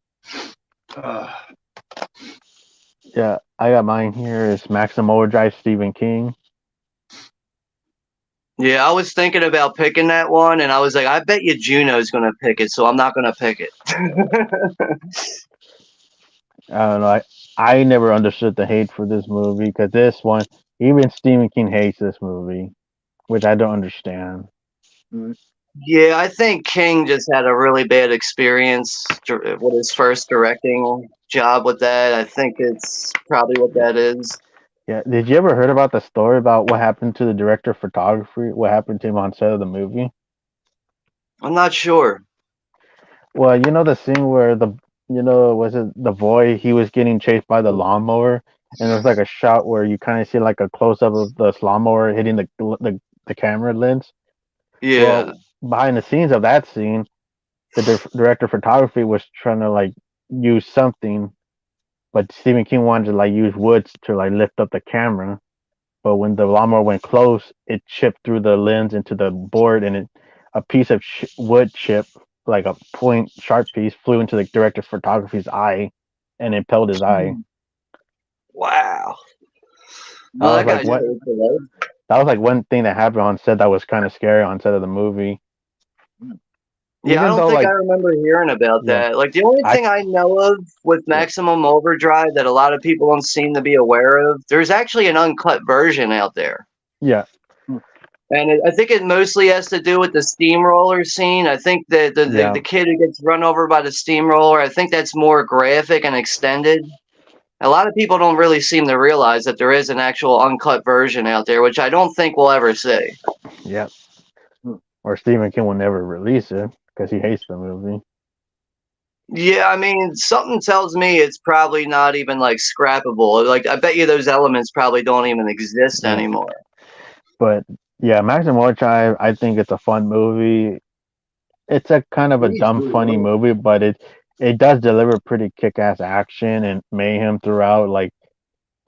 Yeah, I got mine here. It's Maximum Overdrive, Stephen King. Yeah, I was thinking about picking that one, and I was like, I bet you Juno's gonna pick it, so I'm not gonna pick it. I don't know. I never understood the hate for this movie because this one, even Stephen King hates this movie, which I don't understand. Right. Yeah, I think King just had a really bad experience with his first directing job with that. I think it's probably what that is. Yeah, did you ever heard about the story about what happened to the director of photography? What happened to him on set of the movie? I'm not sure. Well, you know the scene where was it the boy? He was getting chased by the lawnmower, and there's like a shot where you kind of see like a close up of the lawnmower hitting the camera lens. Yeah. Well, behind the scenes of that scene, the director of photography was trying to like use something, but Stephen King wanted to like use woods to like lift up the camera. But when the lawnmower went close, it chipped through the lens into the board, and a piece of wood chip, like a point sharp piece, flew into the director of photography's eye, and impaled his eye. Wow. I Well, was that like, guy's what? pretty cool. That was like one thing that happened on set that was kind of scary on set of the movie. Yeah, I Even don't though, think like, I remember hearing about yeah, that. Like, the only I thing I know of with yeah Maximum Overdrive that a lot of people don't seem to be aware of, there's actually an uncut version out there. yeah And I think it mostly has to do with the steamroller scene. I think that yeah the kid who gets run over by the steamroller, I think that's more graphic and extended. A lot of people don't really seem to realize that there is an actual uncut version out there, which I don't think we'll ever see. yeah. Or Stephen King will never release it because he hates the movie. Yeah, I mean, something tells me it's probably not even like scrappable. Like, I bet you those elements probably don't even exist Yeah, anymore. but yeah, Maximum Overdrive. I think it's a fun movie. It's a kind of a Aged dumb, really funny well. movie, but it does deliver pretty kick-ass action and mayhem throughout. Like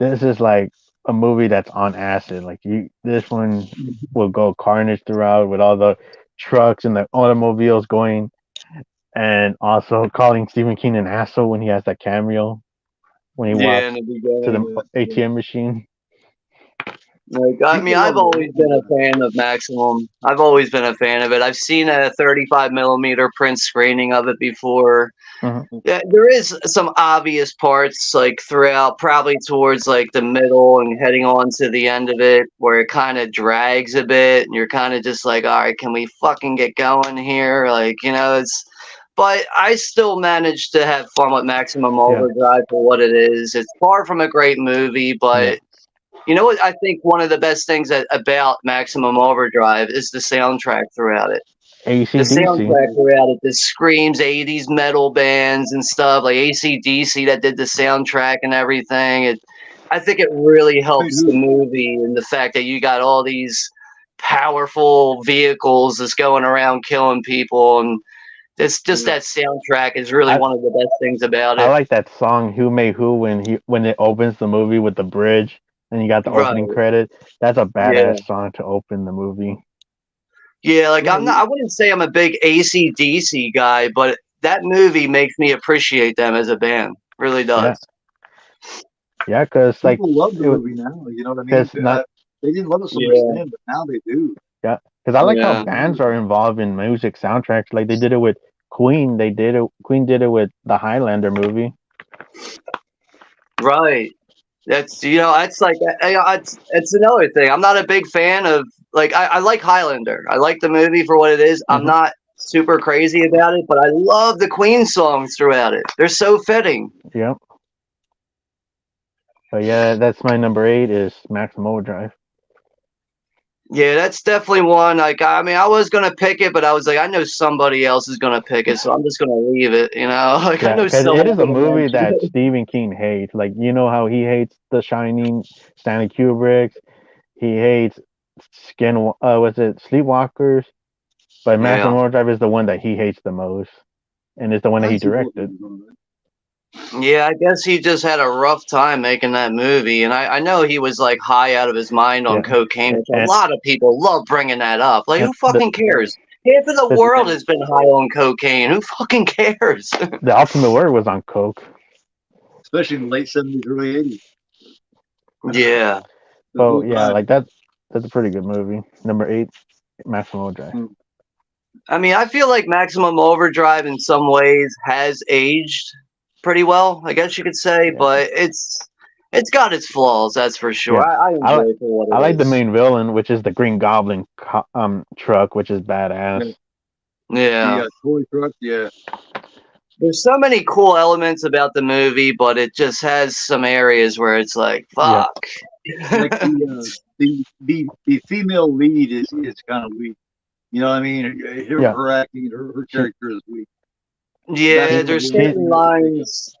this is like a movie that's on acid. Like this one will go carnage throughout with all the trucks and the automobiles going, and also calling Stephen King an asshole when he has that cameo when he Yeah, walks in the to the beginning. Yeah. ATM machine. Like, I mean, People I've love it. always been a fan of Maximum. I've always been a fan of it. I've seen a 35 millimeter print screening of it before. Mhm. Yeah, there is some obvious parts like throughout, probably towards like the middle and heading on to the end of it, where it kind of drags a bit, and you're kind of just like, all right, can we fucking get going here? Like, it's. But I still managed to have fun with Maximum Yeah, Overdrive for what it is. It's far from a great movie, yeah. but you know what? I think one of the best things about Maximum Overdrive is the soundtrack throughout it. The ACDC. soundtrack throughout it, the screams, 80s metal bands and stuff, like AC/DC that did the soundtrack and everything. I think it really Wait, helps the movie and the fact that you got all these powerful vehicles that's going around killing people. And it's just that soundtrack is really I one of the best things about I it. like that song "Who Made Who" when it opens the movie with the bridge and you got the Right. opening credit. That's a Yeah. badass song to open the movie. Yeah, like Yeah, I wouldn't say I'm a big AC/DC guy, but that movie makes me appreciate them as a band. Really Yeah, does. yeah, because like people love the it, movie now. You know what I mean? because not They didn't love it so much Yeah. then, but now they do. yeah, because I like how Yeah. bands are involved in music soundtracks. Like they did it with Queen. Queen did it with the Highlander movie. Right. That's like it's another thing. I'm not a big fan of like I like Highlander. I like the movie for what it is. I'm Hmm. not super crazy about it, but I love the Queen songs throughout it. They're so fitting. Yep. So yeah, that's my number 8 is Maximum Overdrive. Yeah, that's definitely one. Like, I mean, I was gonna pick it, but I was like, I know somebody else is gonna pick it, so I'm just gonna leave it. Like, I Yeah, know because it someone's is a gonna movie mention that it. Stephen King hates. Like you know how he hates The Shining, Stanley Kubrick. He hates was it Sleepwalkers? But Maximum Yeah, Overdrive is the one that he hates the most, and it's the one that I he see both of directed. them. yeah. I guess he just had a rough time making that movie, and I know he was like high out of his mind on Yeah, cocaine, which a and lot of people love bringing that up. Like, and who fucking cares? Half of the the world has been high on cocaine. Who fucking cares? the Ultimate Word was on coke. Especially in the late 70s, early 80s. Yeah. The But whole yeah, time. like that's a pretty good movie. Number 8, Maximum Overdrive. I mean, I feel like Maximum Overdrive in some ways has aged pretty well, I guess you could say, Yeah. but it's got its flaws, that's for sure. Yeah. I enjoy it for what I it like the is. main villain, which is the Green Goblin truck, which is badass. Yeah. The toy truck, yeah. There's so many cool elements about the movie, but it just has some areas where it's like, Yeah. fuck. Like the female lead is kind of weak. You know what I mean? Yeah. Her acting, her character is weak. Yeah, That's there's the one certain thing lines.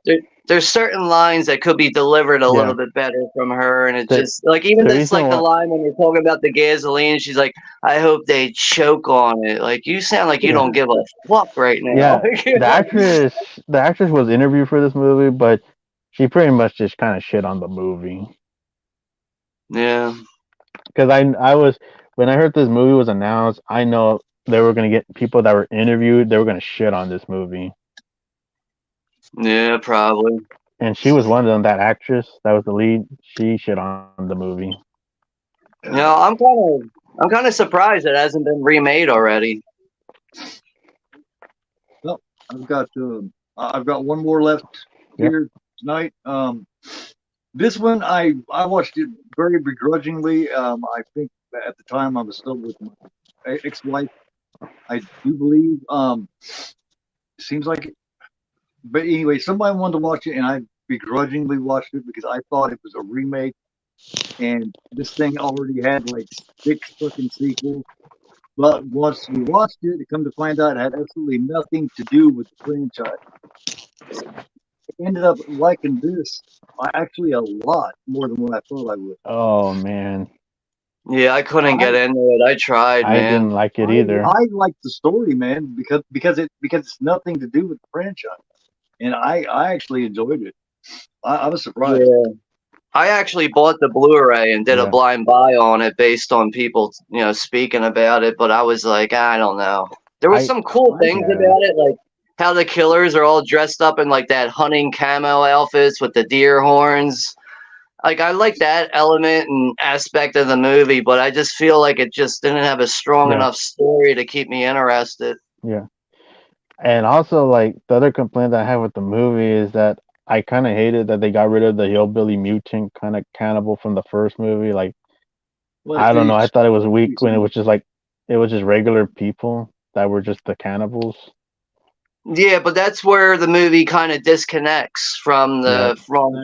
There's certain lines that could be delivered a little bit better from her, and it The- just like even the this reason like the why- line when they're talking about the gasoline, she's like, "I hope they choke on it." Like you sound like you Yeah. don't give a fuck right now. Yeah, the actress was interviewed for this movie, but she pretty much just kind of shit on the movie. Yeah. Because I was when I heard this movie was announced, I know they were gonna get people that were interviewed. They were gonna shit on this movie, Yeah, probably. and she was one of them. That actress that was the lead, she shit on the movie. You know, I'm kind of surprised it hasn't been remade already. Well, I've got one more left here tonight. This one I watched it very begrudgingly. I think at the time I was still with my ex-wife. I do believe. Seems like it. But anyway, somebody wanted to watch it, and I begrudgingly watched it because I thought it was a remake, and this thing already had like 6 fucking sequels. But once we watched it, it come to find out it had absolutely nothing to do with the franchise. I ended up liking this actually a lot more than what I thought I would. Oh man, Yeah, I couldn't get into it. I tried, I didn't man. like it either. I like the story, man, because it's nothing to do with the franchise, and I actually enjoyed it. I was surprised. Yeah. I actually bought the Blu-ray and did a Yeah. blind buy on it based on people, speaking about it. But I was like, I don't know. There was some cool things yeah. about it, like how the killers are all dressed up in like that hunting camo outfits with the deer horns. Like I like that element and aspect of the movie, but I just feel like it just didn't have a strong Yeah. enough story to keep me interested. Yeah. And also, like, the other complaint that I have with the movie is that I kind of hated that they got rid of the hillbilly mutant kind of cannibal from the first movie. Like, I don't know. I thought it was weak when it was just like, it was just regular people that were just the cannibals. Yeah, but that's where the movie kind of disconnects from the Wrong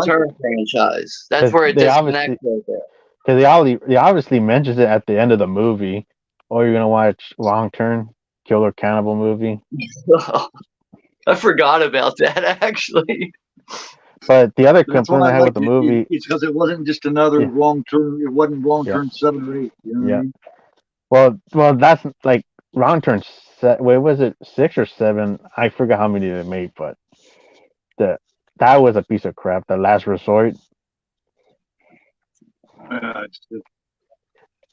Turn franchise. That's where it disconnects right there. Because he obviously mentions it at the end of the movie. Oh, you're gonna watch Wrong Turn, Killer Cannibal movie. I forgot about that actually. But the other complaint I had with the movie, it's because it wasn't just another Wrong Turn. It wasn't Wrong Turn 7 or 8. You know what I mean? Well, that's like Wrong Turn. Wait, was it 6 or 7? I forgot how many they made, but that was a piece of crap. The Last Resort.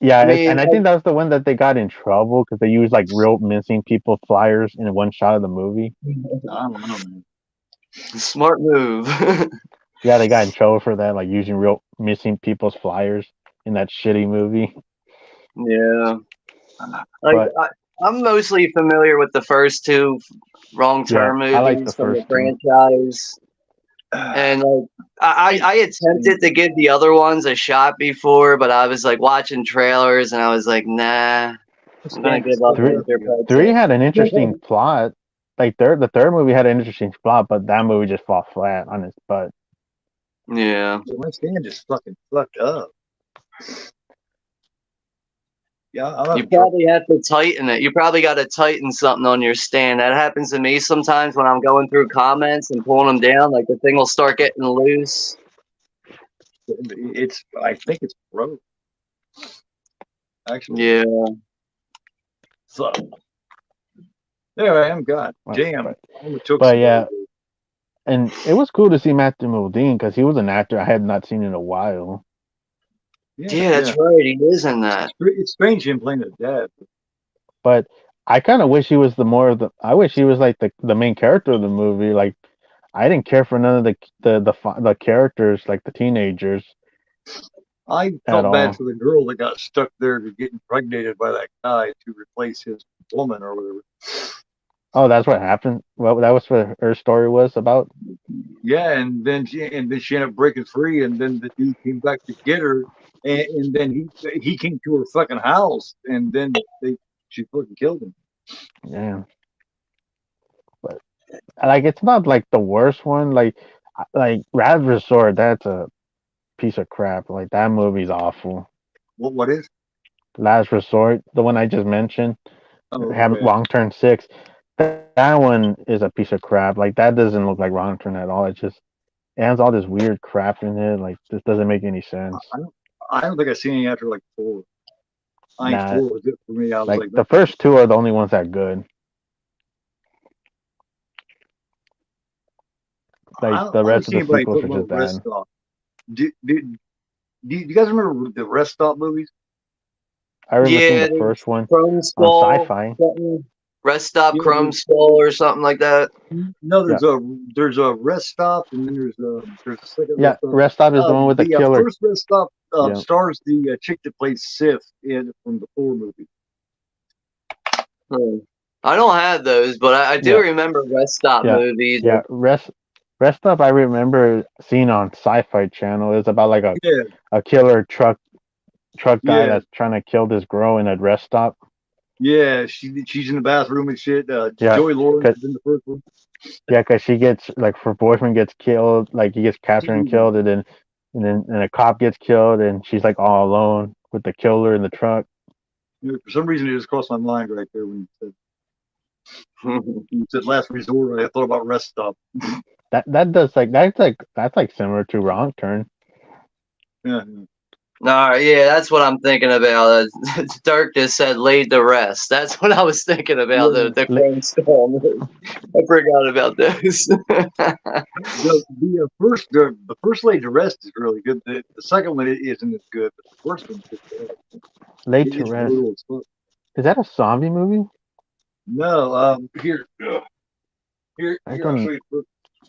Yeah, and I think that was the one that they got in trouble because they used like real missing people flyers in one shot of the movie. I don't know, man. Smart move. Yeah, they got in trouble for that, like using real missing people's flyers in that shitty movie. Yeah. I'm mostly familiar with the first 2 Wrong Turn movies I like the from the first 2. franchise. And I attempted to give the other ones a shot before, but I was like watching trailers and I was like, nah, I'm gonna give up. 3 had an interesting plot. Like the third movie had an interesting plot, but that movie just fell flat on its butt. Yeah. My stand just fucking fucked up. Yeah, you probably have to tighten it. You probably got to tighten something on your stand. That happens to me sometimes when I'm going through comments and pulling them down. Like the thing will start getting loose. I think it's broke. Actually. Yeah. So there I am. God damn. But yeah, and it was cool to see Matthew Modine because he was an actor I had not seen in a while. Yeah, that's right. He is in that. It's strange him playing a dad. But I kind of wish he was I wish he was like the main character of the movie. Like I didn't care for none of the characters, like the teenagers. I At felt bad all. for the girl that got stuck there to get impregnated by that guy to replace his woman or whatever. Oh, that's what happened. Well, that was what her story was about. Yeah, and then she ended up breaking free, and then the dude came back to get her, and then he came to her fucking house, and then she fucking killed him. Yeah, but like it's not like the worst one. Like Raz Resort, that's a piece of crap. Like that movie's awful. What is? Last Resort, the one I just mentioned, Oh have yeah, Wrong Turn 6. That one is a piece of crap. Like that doesn't look like Wrong Turn at all. It has all this weird crap in it. Like this doesn't make any sense. I don't think I've seen any after like 4. I think Nah, 4 was it for me. I was like like, the first two are the only ones that good. Like the I don't rest of see the anybody sequels talking are about just Rest bad. Stop. Do you guys remember the Rest Stop movies? I remember seeing Yeah, the first one Chrome on Skull, Sci-Fi. something. Rest Stop Yeah, Chrome Skull or something like that. no, Yeah, there's a Rest Stop, and then there's a second Rest yeah. Stop. Rest Stop is the one with the The killer. first Rest Stop Yeah, stars the chick that plays Sif in from the 4 movie. Hmm. I don't have those, but I do yeah, remember Rest Stop yeah, movies. yeah. Rest Stop. I remember seeing on Sci-Fi Channel. It's about like Yeah, a killer truck guy yeah, that's trying to kill this girl in a rest stop. yeah. She's in the bathroom and shit. Yeah, Joey Lawrence cause is in the first one. yeah, cause she gets like her boyfriend gets killed, like he gets captured and killed, and a cop gets killed, and she's like all alone with the killer in the truck. You know, for some reason, it just crossed my mind right there when you said Last Resort. I thought about Rest Stop. That does that's like similar to Wrong Turn. Yeah, No, yeah, that's what I'm thinking about. Dirk just said laid to rest. That's what I was thinking about, yeah. the Li- Chrome Skull. I forgot about those. The first Laid to Rest is really good. The second one isn't as good, but the first one's just Laid to it's Rest. brutal as fuck. Is that a zombie movie? No, I I'll show don't you.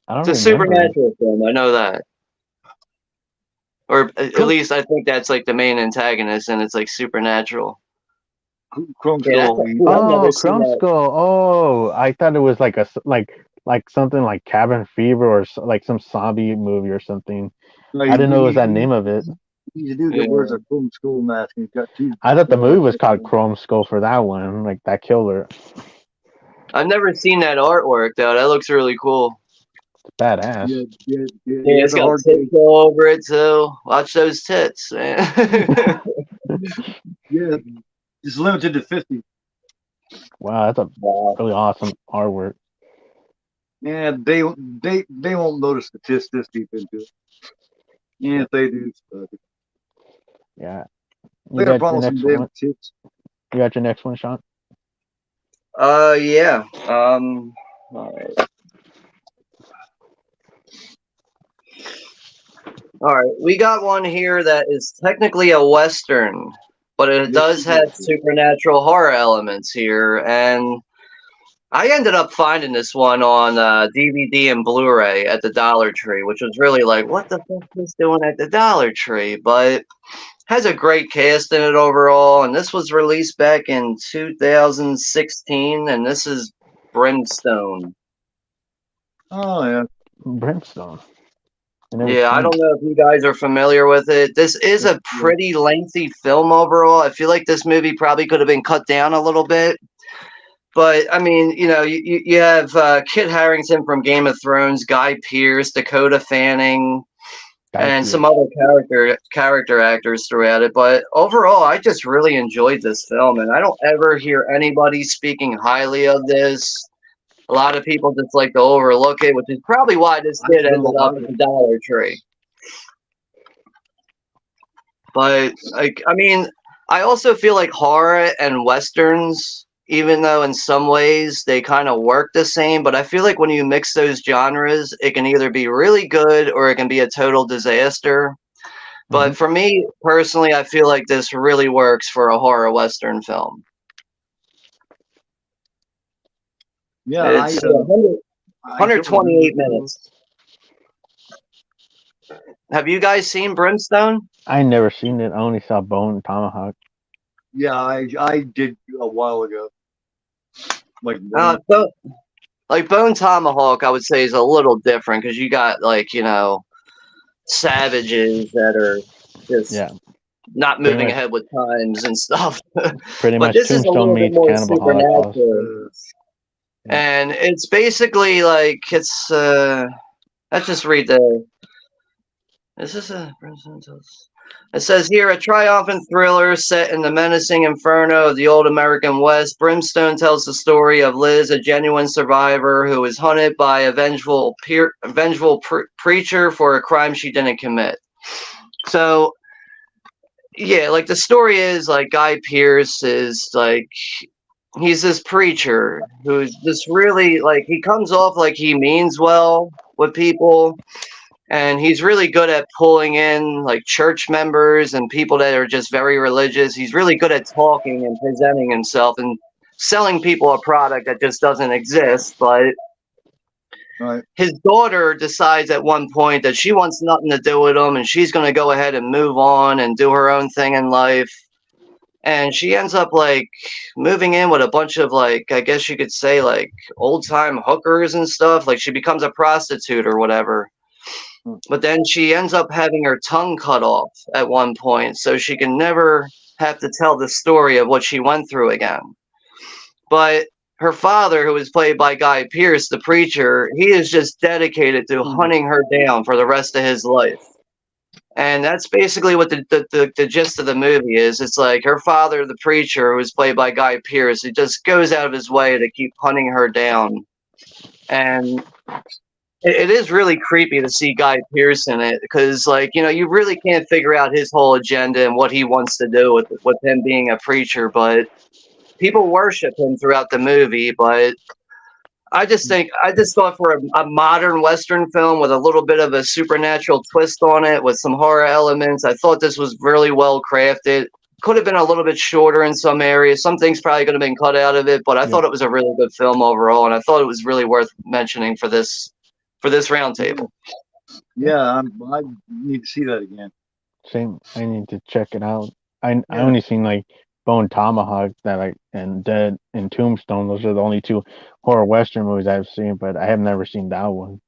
I don't It's a remember it. supernatural film. I know that. Or at Chrome, least I think that's like the main antagonist, and it's like supernatural. Chrome Yeah, Skull. I've never Oh, seen Crumb that. Skull. Oh, I thought it was like like something like Cabin Fever or like some zombie movie or something. I didn't know it was that name of it. He's a dude that wears Yeah. a Chrome Skull mask and he's got two. I thought the movie was called Chrome Skull for that one, like that killer. I've never seen that artwork though. That looks really cool. It's badass. Yeah, Yeah. it's It's a got hard tits case. all over it too. Watch those tits, man. Yeah, it's limited to 50. Wow, that's a Wow. really awesome artwork. Yeah, they won't notice the tits this deep into it. Yeah, if they do, Yeah. they You got a got your problem with some next damn one? tits. You got your next one, Sean? Yeah. All right. All right. We got one here that is technically a western, but it Yes, does you have do. supernatural horror elements here, and I ended up finding this one on DVD and Blu-ray at the Dollar Tree, which was really like, what the fuck is this doing at the Dollar Tree? But has a great cast in it overall, and this was released back in 2016, and this is Brimstone. Oh yeah. Brimstone. I never Yeah, I seen don't it. know if you guys are familiar with it. This is a pretty lengthy film overall. I feel like this movie probably could have been cut down a little bit. But I mean, you have Kit Harington from Game of Thrones, Guy Pearce, Dakota Fanning, Guy and some Pearce. other character actors throughout it. But overall, I just really enjoyed this film, and I don't ever hear anybody speaking highly of this. A lot of people just like to overlook it, which is probably why this I kid know ended up about at it. the Dollar Tree. But like, I mean, I also feel like horror and westerns, even though in some ways they kind of work the same, but I feel like when you mix those genres, it can either be really good or it can be a total disaster. Hmm. But for me personally, I feel like this really works for a horror western film. Yeah, It's I don't remember 128 too. minutes. Have you guys seen Brimstone? I never seen it. I only saw Bone Tomahawk. Yeah, I did a while ago. Like So, like Bone Tomahawk, I would say is a little different because you got like savages that are just Yeah, not pretty moving much. ahead with times and stuff. Pretty But much this is a Tombstone little bit meets more Cannibal Holocaust. supernatural, Yeah. and it's basically like it's. Let's just read the. Is this a? It says here a triumphant thriller set in the menacing inferno of the old American West. Brimstone tells the story of Liz, a genuine survivor who is hunted by a vengeful preacher for a crime she didn't commit. So, yeah, like the story is like Guy Pearce is like he's this preacher who's just really like he comes off like he means well with people, and he's really good at pulling in like church members and people that are just very religious. He's really good at talking and presenting himself and selling people a product that just doesn't exist. But right. his daughter decides at one point that she wants nothing to do with him and she's going to go ahead and move on and do her own thing in life. And she ends up like moving in with a bunch of like, I guess you could say like old time hookers and stuff. Like she becomes a prostitute or whatever. But then she ends up having her tongue cut off at one point, so she can never have to tell the story of what she went through again. But her father, who is played by Guy Pearce, the preacher, he is just dedicated to hunting her down for the rest of his life. And that's basically what the gist of the movie is. It's like her father, the preacher, who is played by Guy Pearce, he just goes out of his way to keep hunting her down. And it is really creepy to see Guy Pearce in it because, like, you really can't figure out his whole agenda and what he wants to do with him being a preacher. But people worship him throughout the movie. But I just thought for a modern Western film with a little bit of a supernatural twist on it with some horror elements, I thought this was really well crafted. Could have been a little bit shorter in some areas. Some things probably could have been cut out of it, but I thought it was a really good film overall, and I thought it was really worth mentioning for this roundtable. Yeah, I need to see that again. Same. I need to check it out. I only seen like Bone Tomahawk and Dead and Tombstone. Those are the only two horror western movies I've seen, but I have never seen that one.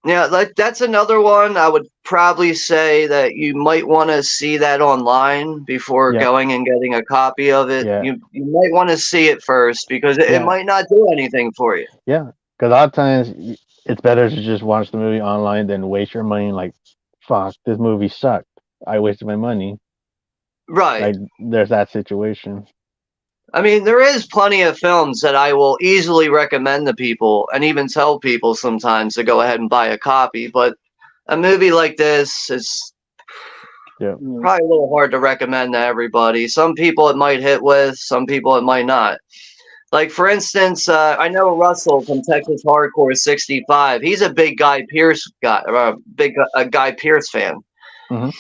Yeah, like that's another one I would probably say that you might want to see that online before going and getting a copy of it. Yeah. You might want to see it first because it might not do anything for you. Yeah, because a lot of times it's better to just watch the movie online than waste your money. Like, fuck, this movie sucked. I wasted my money. Right. Like, there's that situation. I mean, there is plenty of films that I will easily recommend to people and even tell people sometimes to go ahead and buy a copy. But a movie like this is probably a little hard to recommend to everybody. Some people it might hit with, some people it might not. Like, for instance, I know Russell from Texas Hardcore 65. He's a big Guy Pearce guy, Guy Pearce fan. Mm-hmm.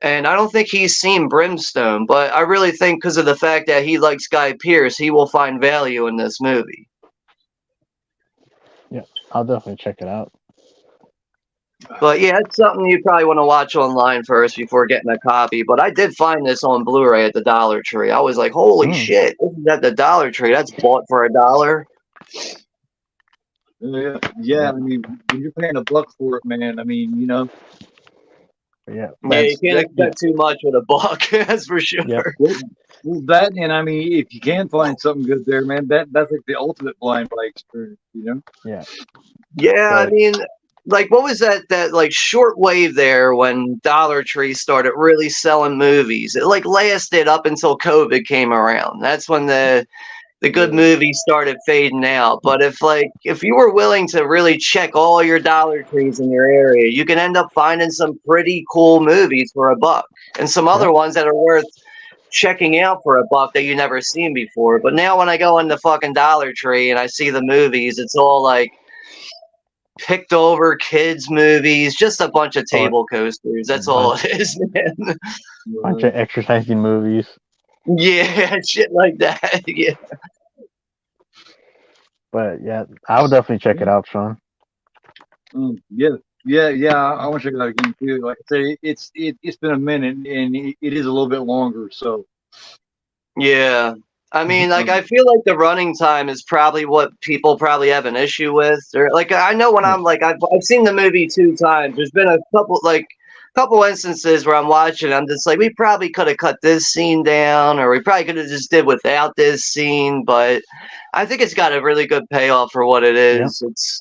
And I don't think he's seen Brimstone, but I really think because of the fact that he likes Guy Pearce, he will find value in this movie. Yeah, I'll definitely check it out. But yeah, it's something you probably want to watch online first before getting a copy. But I did find this on Blu-ray at the Dollar Tree. I was like, holy shit, this is at the Dollar Tree. That's bought for $1. Yeah, I mean, when you're paying $1 for it, man, I mean, Yeah, you can't expect too much with $1, that's for sure. Yeah. Well, that, and I mean, if you can find something good there, man, that's like the ultimate blind buy experience, Yeah. Yeah, I mean, like, what was that like short wave there when Dollar Tree started really selling movies? It like lasted up until COVID came around. That's when the good movies started fading out. But if you were willing to really check all your Dollar Trees in your area, you can end up finding some pretty cool movies for $1 and some other ones that are worth checking out for $1 that you never seen before. But now when I go in the fucking Dollar Tree and I see the movies, it's all like picked over kids movies, just a bunch of table coasters. That's all it is, man. Bunch of exercising movies. Yeah, shit like that. Yeah. But yeah, I would definitely check it out, Sean. Yeah, Yeah. I want to check it out again too. Like I say, it's been a minute, and it is a little bit longer. So Yeah. I mean, like, I feel like the running time is probably what people probably have an issue with. Or, like, I know when I'm like, I've seen the movie 2 times. There's been a couple instances where I'm watching. I'm just like, we probably could have cut this scene down, or we probably could have just did without this scene. But I think it's got a really good payoff for what it is. It's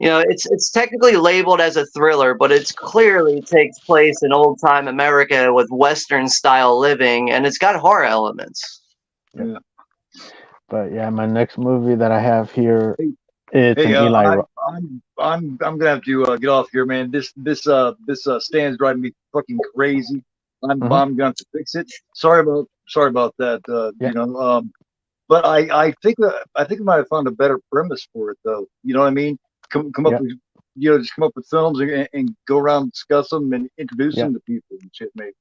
it's technically labeled as a thriller, but it's clearly takes place in old time America with Western style living, and it's got horror elements. yeah. But yeah, my next movie that I have here, it's an Eli. I'm gonna have to get off here, man. This stand's driving me fucking crazy. I'm gonna have to fix it. Sorry about that. But I think I might have found a better premise for it though. You know what I mean? Come up with just come up with films and go around and discuss them and introduce them to people and shit, maybe.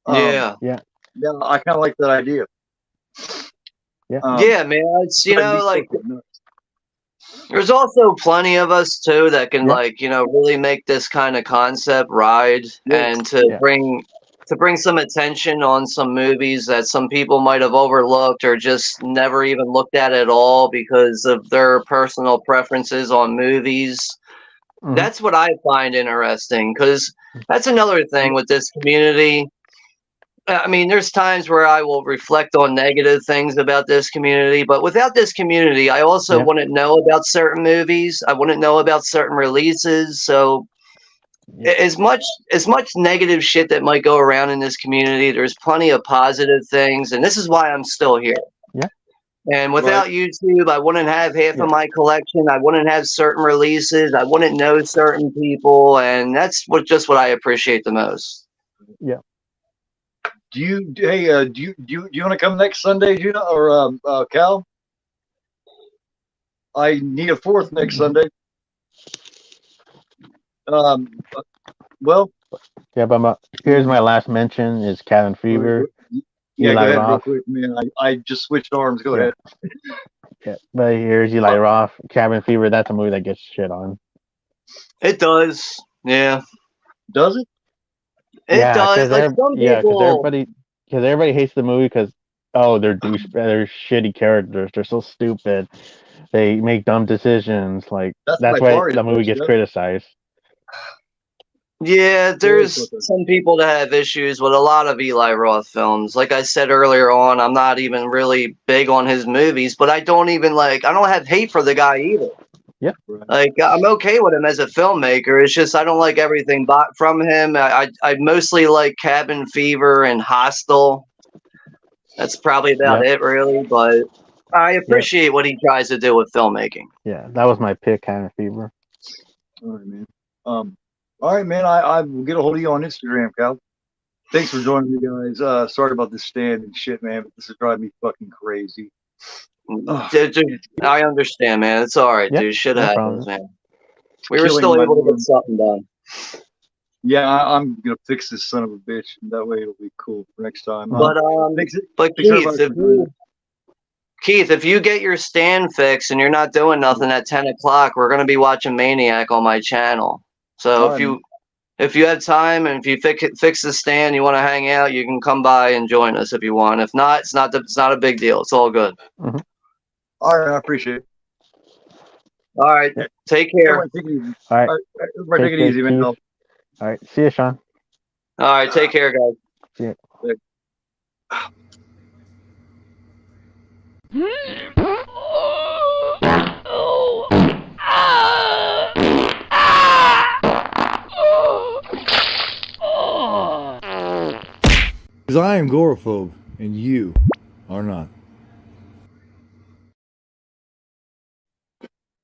Yeah, I kind of like that idea. Yeah, man. It's like there's also plenty of us too that can really make this kind of concept ride and to bring some attention on some movies that some people might have overlooked or just never even looked at all because of their personal preferences on movies. That's what I find interesting, because that's another thing with this community. I mean, there's times where I will reflect on negative things about this community, but without this community, I also wouldn't know about certain movies. I wouldn't know about certain releases. So as much negative shit that might go around in this community, there's plenty of positive things, and this is why I'm still here. And without YouTube, I wouldn't have half of my collection. I wouldn't have certain releases. I wouldn't know certain people, and that's what I appreciate the most. Yeah. Do you want to come next Sunday, Juno or Cal? I need a fourth next Sunday. Well. Yeah, but here's my last mention is Cabin Fever. Yeah, go ahead real quick, man. I just switched arms. Go ahead. Yeah, but here's Eli Roth, Cabin Fever. That's a movie that gets shit on. It does. Yeah. Does it? It does. Like some people, because everybody hates the movie because they're shitty characters. They're so stupid. They make dumb decisions. Like that's why the movie gets criticized. Yeah, there's some people that have issues with a lot of Eli Roth films. Like I said earlier on, I'm not even really big on his movies, but I don't have hate for the guy either. Yeah. Like, I'm okay with him as a filmmaker. It's just I don't like everything from him. I mostly like Cabin Fever and Hostel. That's probably about it, really. But I appreciate what he tries to do with filmmaking. Yeah, that was my pick, Cabin Fever. All right, man. All right, man. I will get a hold of you on Instagram, Cal. Thanks for joining me, guys. Sorry about the stand and shit, man, but this is driving me fucking crazy. Dude, I understand, man. It's all right, dude. Shit happens, man. We were still able to get something done. Yeah, I'm gonna fix this son of a bitch, and that way it'll be cool for next time. But Keith, if you get your stand fixed and you're not doing nothing at 10 o'clock, we're gonna be watching Maniac on my channel. So if you have time and if you fix the stand, you want to hang out, you can come by and join us if you want. If not, it's not a big deal. It's all good. All right, I appreciate it. All right, take care. All right, take it easy, man. All right, see you, Sean. All right, take care, guys. See ya. Because I am GoreAphobe, and you are not.